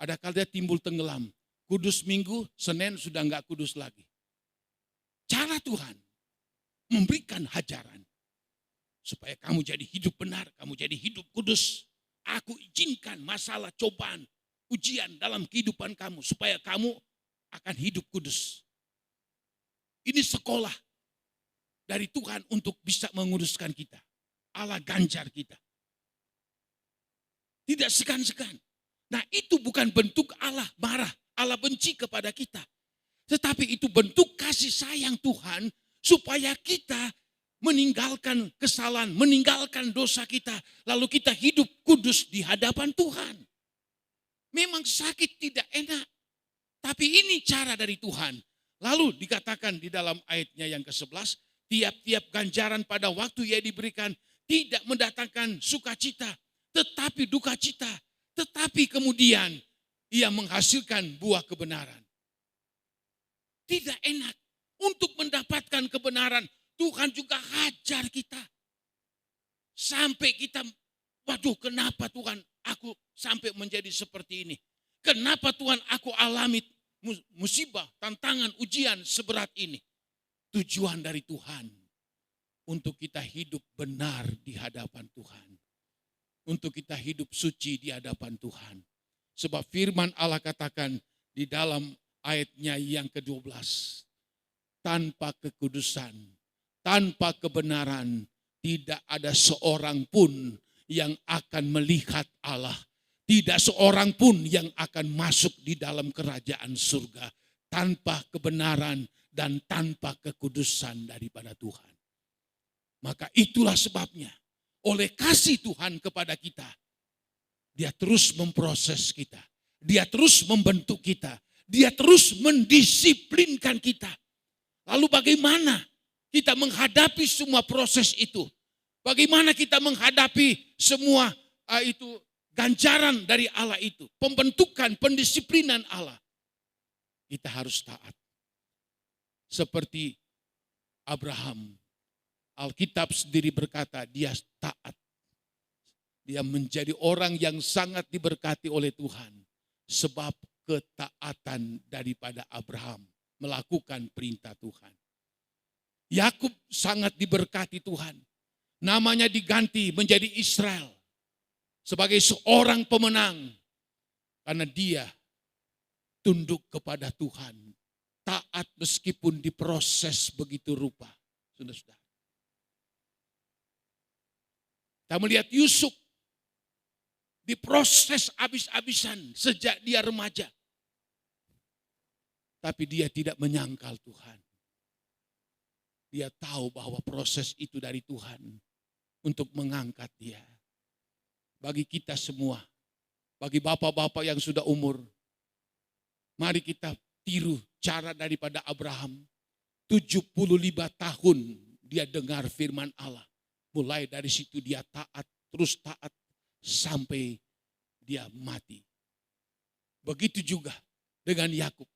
S1: Ada kala dia timbul tenggelam. Kudus Minggu, Senin sudah enggak kudus lagi. Cara Tuhan memberikan hajaran. Supaya kamu jadi hidup benar, kamu jadi hidup kudus. Aku izinkan masalah cobaan, ujian dalam kehidupan kamu. Supaya kamu akan hidup kudus. Ini sekolah dari Tuhan untuk bisa menguduskan kita. Allah ganjar kita. Tidak segan-segan. Nah itu bukan bentuk Allah marah, Allah benci kepada kita. Tetapi itu bentuk kasih sayang Tuhan supaya kita meninggalkan kesalahan, meninggalkan dosa kita. Lalu kita hidup kudus di hadapan Tuhan. Memang sakit tidak enak. Tapi ini cara dari Tuhan. Lalu dikatakan di dalam ayatnya yang ke-11, tiap-tiap ganjaran pada waktu ia diberikan tidak mendatangkan sukacita, tetapi duka cita. Tetapi kemudian ia menghasilkan buah kebenaran. Tidak enak untuk mendapatkan kebenaran. Tuhan juga hajar kita. Sampai kita, waduh kenapa Tuhan aku sampai menjadi seperti ini. Kenapa Tuhan aku alami musibah, tantangan, ujian seberat ini. Tujuan dari Tuhan untuk kita hidup benar di hadapan Tuhan. Untuk kita hidup suci di hadapan Tuhan. Sebab firman Allah katakan di dalam ayatnya yang ke-12. Tanpa kekudusan, tanpa kebenaran, tidak ada seorang pun yang akan melihat Allah. Tidak seorang pun yang akan masuk di dalam kerajaan surga. Tanpa kebenaran dan tanpa kekudusan daripada Tuhan. Maka itulah sebabnya. Oleh kasih Tuhan kepada kita, dia terus memproses kita. Dia terus membentuk kita. Dia terus mendisiplinkan kita. Lalu bagaimana kita menghadapi semua proses itu? Bagaimana kita menghadapi semua itu ganjaran dari Allah itu? Pembentukan, pendisiplinan Allah. Kita harus taat. Seperti Abraham. Alkitab sendiri berkata dia taat. Dia menjadi orang yang sangat diberkati oleh Tuhan. Sebab ketaatan daripada Abraham melakukan perintah Tuhan. Yakub sangat diberkati Tuhan. Namanya diganti menjadi Israel. Sebagai seorang pemenang. Karena dia tunduk kepada Tuhan. Taat meskipun diproses begitu rupa. Saudara-saudara. Kita melihat Yusuf diproses habis-habisan sejak dia remaja. Tapi dia tidak menyangkal Tuhan. Dia tahu bahwa proses itu dari Tuhan untuk mengangkat dia. Bagi kita semua, bagi bapak-bapak yang sudah umur, mari kita tiru cara daripada Abraham. 75 tahun dia dengar firman Allah. Mulai dari situ dia taat terus taat sampai dia mati. Begitu juga dengan Yakub.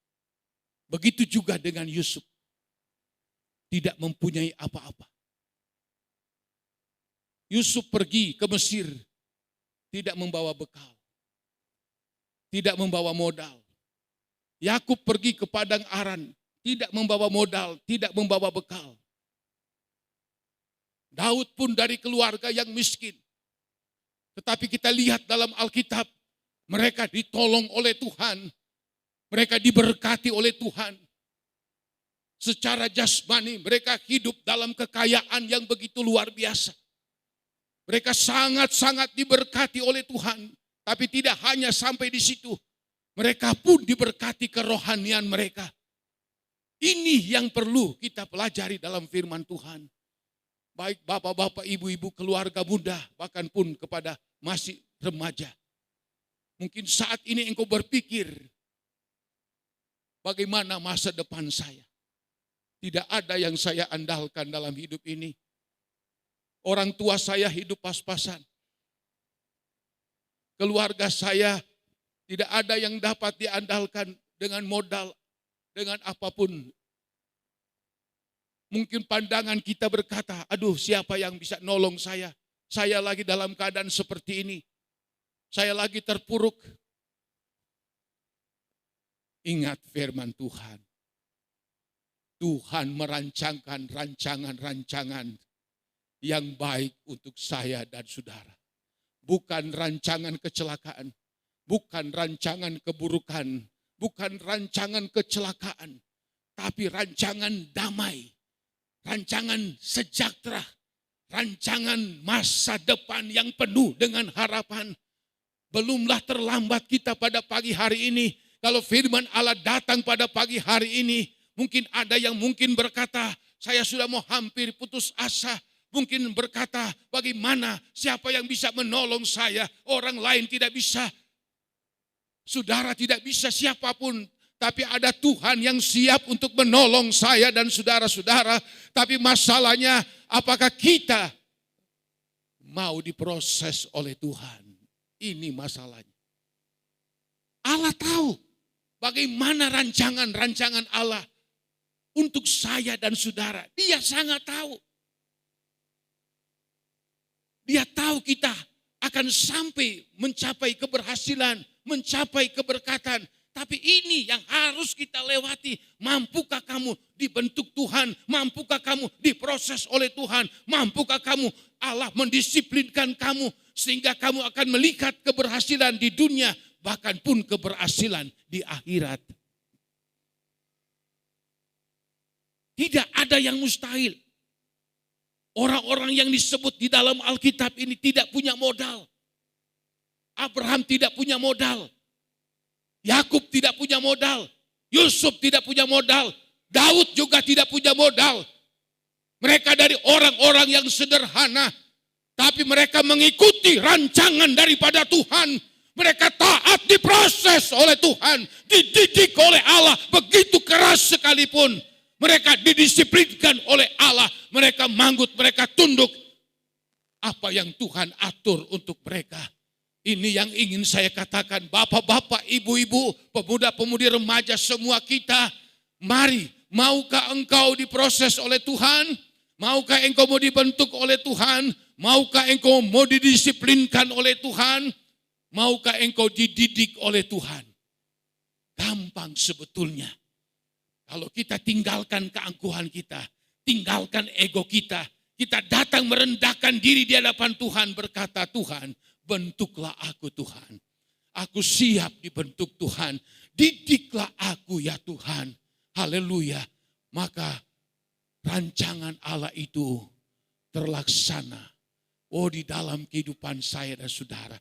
S1: Begitu juga dengan Yusuf. Tidak mempunyai apa-apa. Yusuf pergi ke Mesir, tidak membawa bekal. Tidak membawa modal. Yakub pergi ke padang Aran, tidak membawa modal, tidak membawa bekal. Daud pun dari keluarga yang miskin. Tetapi kita lihat dalam Alkitab, mereka ditolong oleh Tuhan. Mereka diberkati oleh Tuhan. Secara jasmani mereka hidup dalam kekayaan yang begitu luar biasa. Mereka sangat-sangat diberkati oleh Tuhan. Tapi tidak hanya sampai di situ. Mereka pun diberkati kerohanian mereka. Ini yang perlu kita pelajari dalam firman Tuhan. Baik bapak-bapak, ibu-ibu, keluarga muda, bahkan pun kepada masih remaja. Mungkin saat ini engkau berpikir, bagaimana masa depan saya? Tidak ada yang saya andalkan dalam hidup ini. Orang tua saya hidup pas-pasan. Keluarga saya tidak ada yang dapat diandalkan dengan modal, dengan apapun. Mungkin pandangan kita berkata, aduh siapa yang bisa nolong saya? Saya lagi dalam keadaan seperti ini. Saya lagi terpuruk. Ingat firman Tuhan. Tuhan merancangkan rancangan-rancangan yang baik untuk saya dan saudara. Bukan rancangan kecelakaan. Bukan rancangan keburukan. Bukan rancangan kecelakaan. Tapi rancangan damai. Rancangan sejahtera, rancangan masa depan yang penuh dengan harapan. Belumlah terlambat kita pada pagi hari ini. Kalau firman Allah datang pada pagi hari ini, mungkin ada yang mungkin berkata, saya sudah mau hampir putus asa. Mungkin berkata, bagaimana, siapa yang bisa menolong saya? Orang lain tidak bisa, saudara tidak bisa, siapapun. Tapi ada Tuhan yang siap untuk menolong saya dan saudara-saudara. Tapi masalahnya, apakah kita mau diproses oleh Tuhan? Ini masalahnya. Allah tahu bagaimana rancangan-rancangan Allah untuk saya dan saudara. Dia sangat tahu. Dia tahu kita akan sampai mencapai keberhasilan, mencapai keberkatan. Tapi ini yang harus kita lewati. Mampukah kamu dibentuk Tuhan? Mampukah kamu diproses oleh Tuhan? Mampukah kamu Allah mendisiplinkan kamu sehingga kamu akan melihat keberhasilan di dunia, bahkan pun keberhasilan di akhirat. Tidak ada yang mustahil. Orang-orang yang disebut di dalam Alkitab ini tidak punya modal. Abraham tidak punya modal. Yakub tidak punya modal, Yusuf tidak punya modal, Daud juga tidak punya modal. Mereka dari orang-orang yang sederhana, tapi mereka mengikuti rancangan daripada Tuhan. Mereka taat diproses oleh Tuhan, dididik oleh Allah begitu keras sekalipun. Mereka didisiplinkan oleh Allah, mereka manggut, mereka tunduk. Apa yang Tuhan atur untuk mereka. Ini yang ingin saya katakan, bapak-bapak, ibu-ibu, pemuda-pemudi, remaja, semua kita. Mari, maukah engkau diproses oleh Tuhan? Maukah engkau mau dibentuk oleh Tuhan? Maukah engkau mau didisiplinkan oleh Tuhan? Maukah engkau dididik oleh Tuhan? Gampang sebetulnya. Kalau kita tinggalkan keangkuhan kita, tinggalkan ego kita, kita datang merendahkan diri di hadapan Tuhan, berkata, Tuhan, bentuklah aku Tuhan. Aku siap dibentuk Tuhan. Didiklah aku ya Tuhan. Haleluya. Maka rancangan Allah itu terlaksana. Oh, di dalam kehidupan saya dan saudara.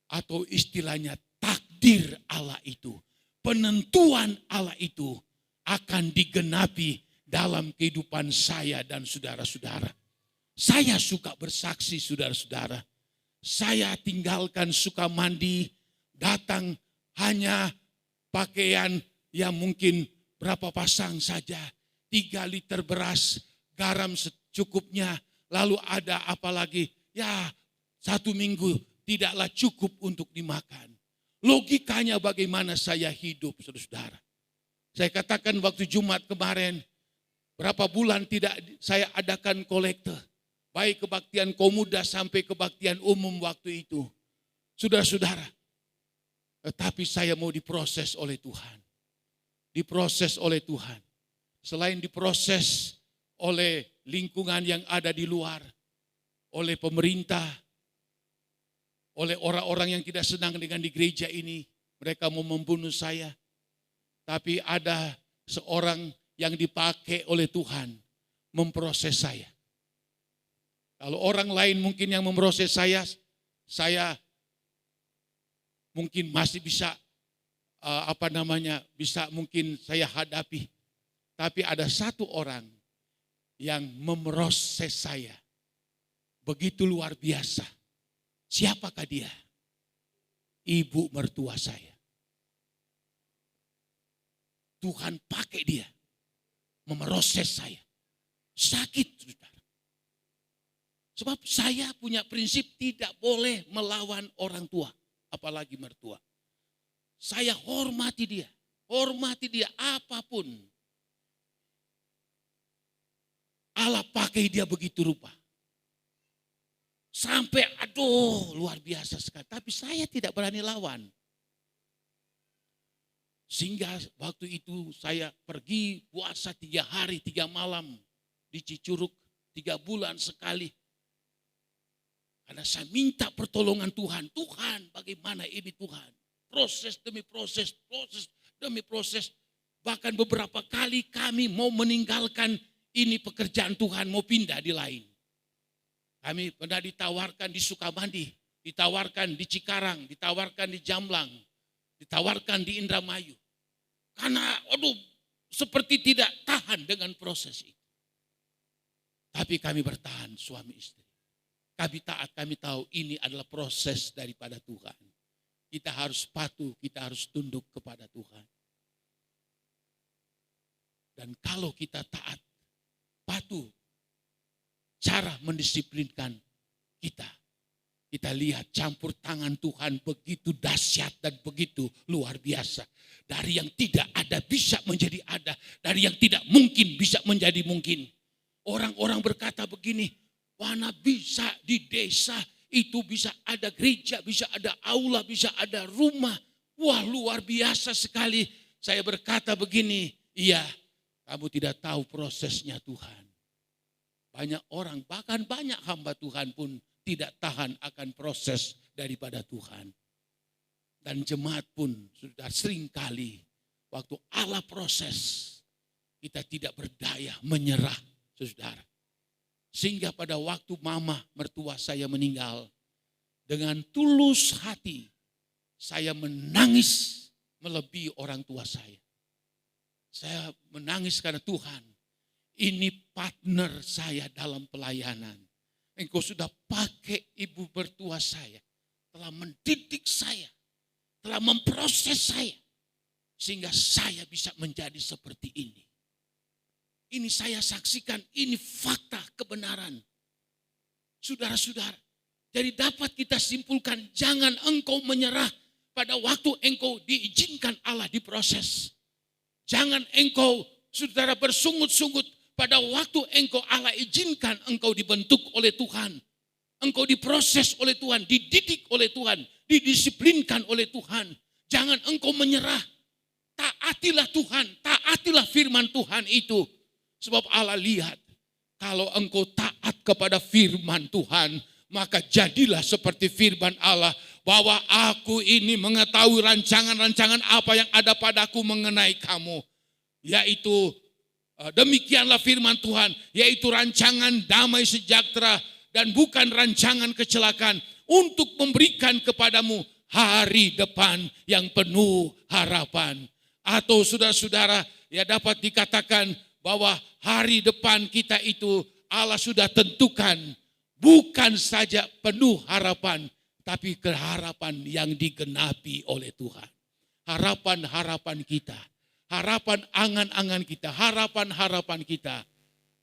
S1: Atau istilahnya takdir Allah itu. Penentuan Allah itu akan digenapi dalam kehidupan saya dan saudara-saudara. Saya suka bersaksi saudara-saudara. Saya tinggalkan suka mandi, datang hanya pakaian yang mungkin berapa pasang saja. 3 liter beras, garam secukupnya, lalu ada apa lagi? Ya 1 minggu tidaklah cukup untuk dimakan. Logikanya bagaimana saya hidup, saudara-saudara. Saya katakan waktu Jumat kemarin, berapa bulan tidak saya adakan kolekte. Baik kebaktian komuda sampai kebaktian umum waktu itu. Saudara-saudara, tetapi saya mau diproses oleh Tuhan. Diproses oleh Tuhan. Selain diproses oleh lingkungan yang ada di luar, oleh pemerintah, oleh orang-orang yang tidak senang dengan di gereja ini, mereka mau membunuh saya. Tapi ada seorang yang dipakai oleh Tuhan memproses saya. Kalau orang lain mungkin yang memproses saya mungkin masih bisa bisa mungkin saya hadapi. Tapi ada satu orang yang memproses saya begitu luar biasa. Siapakah dia? Ibu mertua saya. Tuhan pakai dia memproses saya. Sakit, saudara. Sebab saya punya prinsip tidak boleh melawan orang tua, apalagi mertua. Saya hormati dia apapun. Allah pakai dia begitu rupa. Sampai luar biasa sekali. Tapi saya tidak berani lawan. Sehingga waktu itu saya pergi puasa 3 hari 3 malam di Cicurug, 3 bulan sekali. Karena saya minta pertolongan Tuhan. Tuhan, bagaimana ini Tuhan? Proses demi proses, proses demi proses. Bahkan beberapa kali kami mau meninggalkan ini pekerjaan Tuhan, mau pindah di lain. Kami pernah ditawarkan di Sukamandi, ditawarkan di Cikarang, ditawarkan di Jamblang, ditawarkan di Indramayu. Karena seperti tidak tahan dengan proses itu. Tapi kami bertahan suami istri. Kami taat, kami tahu ini adalah proses daripada Tuhan. Kita harus patuh, kita harus tunduk kepada Tuhan. Dan kalau kita taat, patuh, cara mendisiplinkan kita. Kita lihat campur tangan Tuhan begitu dahsyat dan begitu luar biasa. Dari yang tidak ada bisa menjadi ada. Dari yang tidak mungkin bisa menjadi mungkin. Orang-orang berkata begini, mana bisa di desa itu bisa ada gereja, bisa ada aula, bisa ada rumah. Wah, luar biasa sekali. Saya berkata begini, iya, kamu tidak tahu prosesnya Tuhan. Banyak orang, bahkan banyak hamba Tuhan pun tidak tahan akan proses daripada Tuhan. Dan jemaat pun sudah sering kali waktu Allah proses, kita tidak berdaya menyerah, saudara. Sehingga pada waktu mama mertua saya meninggal, dengan tulus hati saya menangis melebihi orang tua saya. Saya menangis karena Tuhan, ini partner saya dalam pelayanan. Engkau sudah pakai ibu mertua saya, telah mendidik saya, telah memproses saya, sehingga saya bisa menjadi seperti ini. Ini saya saksikan, ini fakta kebenaran. Saudara-saudara, jadi dapat kita simpulkan, jangan engkau menyerah pada waktu engkau diizinkan Allah diproses. Jangan engkau, saudara, bersungut-sungut pada waktu engkau Allah izinkan engkau dibentuk oleh Tuhan. Engkau diproses oleh Tuhan, dididik oleh Tuhan, didisiplinkan oleh Tuhan. Jangan engkau menyerah. Taatilah Tuhan, taatilah firman Tuhan itu. Sebab Allah lihat, kalau engkau taat kepada firman Tuhan, maka jadilah seperti firman Allah, bahwa aku ini mengetahui rancangan-rancangan apa yang ada padaku mengenai kamu. Yaitu demikianlah firman Tuhan, yaitu rancangan damai sejahtera dan bukan rancangan kecelakaan, untuk memberikan kepadamu hari depan yang penuh harapan. Atau saudara-saudara, ya dapat dikatakan bahwa hari depan kita itu Allah sudah tentukan, bukan saja penuh harapan, tapi keharapan yang digenapi oleh Tuhan. Harapan-harapan kita, harapan angan-angan kita, harapan-harapan kita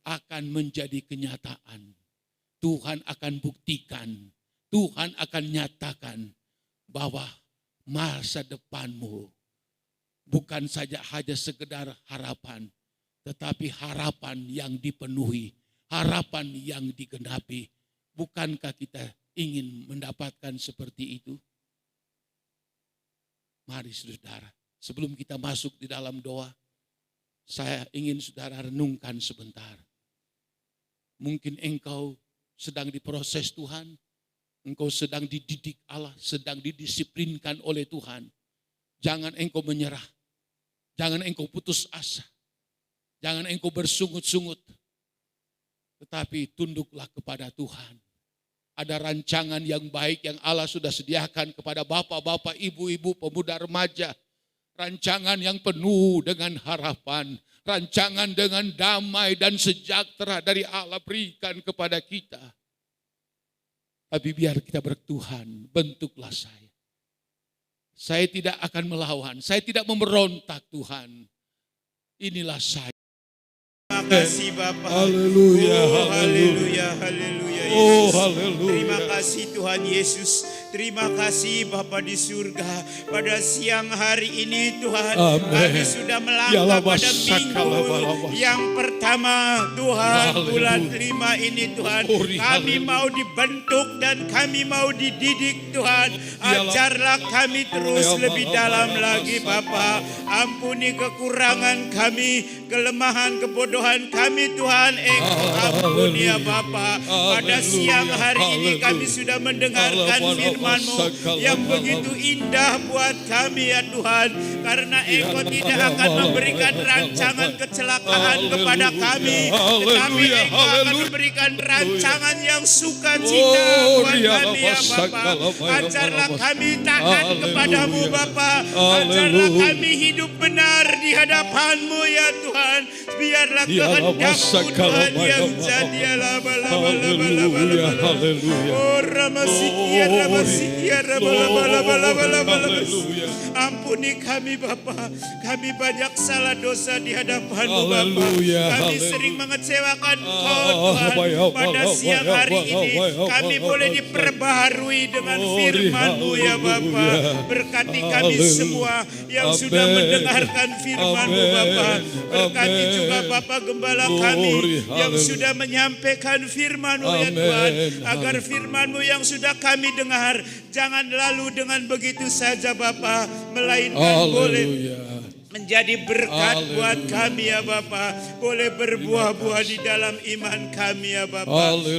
S1: akan menjadi kenyataan. Tuhan akan buktikan Tuhan akan nyatakan bahwa masa depanmu bukan saja hanya sekedar harapan, tetapi harapan yang dipenuhi, harapan yang digenapi. Bukankah kita ingin mendapatkan seperti itu? Mari saudara, sebelum kita masuk di dalam doa, saya ingin saudara renungkan sebentar. Mungkin engkau sedang diproses Tuhan, engkau sedang dididik Allah, sedang didisiplinkan oleh Tuhan. Jangan engkau menyerah, jangan engkau putus asa, jangan engkau bersungut-sungut, tetapi tunduklah kepada Tuhan. Ada rancangan yang baik yang Allah sudah sediakan kepada bapak-bapak, ibu-ibu, pemuda remaja. Rancangan yang penuh dengan harapan. Rancangan dengan damai dan sejahtera dari Allah berikan kepada kita. Tapi biar kita bertuhan, bentuklah saya. Saya tidak akan melawan, saya tidak memberontak Tuhan. Inilah saya.
S2: Terima kasih Bapak.
S1: Haleluya,
S2: haleluya, haleluya.
S1: Oh,
S2: Yesus.
S1: haleluya.
S2: Terima kasih Tuhan Yesus. Terima kasih Bapa di surga. Pada siang hari ini Tuhan,
S1: Amen.
S2: kami sudah melangkah pada minggu yang pertama Tuhan, bulan 5 ini Tuhan. Kami mau dibentuk dan kami mau dididik Tuhan. Ajarlah kami terus lebih dalam lagi Bapa. Ampuni kekurangan kami, kelemahan, kebodohan kami Tuhan. Engkau ampuni ya Bapa. Pada siang hari ini kami sudah mendengarkan firman-Mu yang begitu indah buat kami ya Tuhan. Karena Engkau tidak akan memberikan rancangan kecelakaan kepada kami, tetapi Engkau akan memberikan rancangan yang sukacita buat kami ya Bapa. Ajarlah kami taat kepadamu Bapa. Ajarlah kami hidup benar di hadapan-Mu ya Tuhan. Biarlah kehendak-Mu Tuhan yang jadi.
S1: Haleluya, haleluya.
S2: Oh ramasikia, ramasikia,
S1: Haleluya.
S2: ampuni kami Bapa. Kami banyak salah dosa di hadapan-Mu Bapa.
S1: Haleluya,
S2: Kami
S1: haleluya.
S2: sering mengecewakan Kau Tuhan. Pada siang hari ini kami boleh diperbaharui dengan firman-Mu ya Bapa. Berkati kami semua yang sudah mendengarkan firman-Mu Bapa. Berkati juga Bapa Gembala kami yang sudah menyampaikan firman-Mu ya Tuhan. Agar firman-Mu yang sudah kami dengar jangan lalu dengan begitu saja Bapa, melainkan boleh menjadi berkat buat kami ya Bapa. Boleh berbuah-buah di dalam iman kami ya Bapa.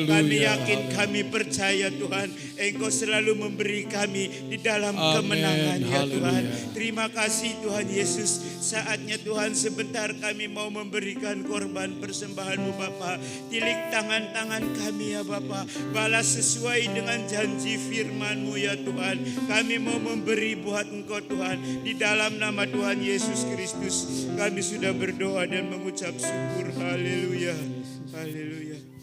S2: Kami yakin, kami percaya Tuhan, Engkau selalu memberi kami di dalam kemenangan ya Tuhan. Terima kasih Tuhan Yesus. Saatnya Tuhan sebentar kami mau memberikan korban persembahan-Mu Bapa. Tilik tangan-tangan kami ya Bapa. Balas sesuai dengan janji firman-Mu ya Tuhan. Kami mau memberi buat Engkau Tuhan. Di dalam nama Tuhan Yesus Kristus kami sudah berdoa dan mengucap syukur. Haleluya. Haleluya.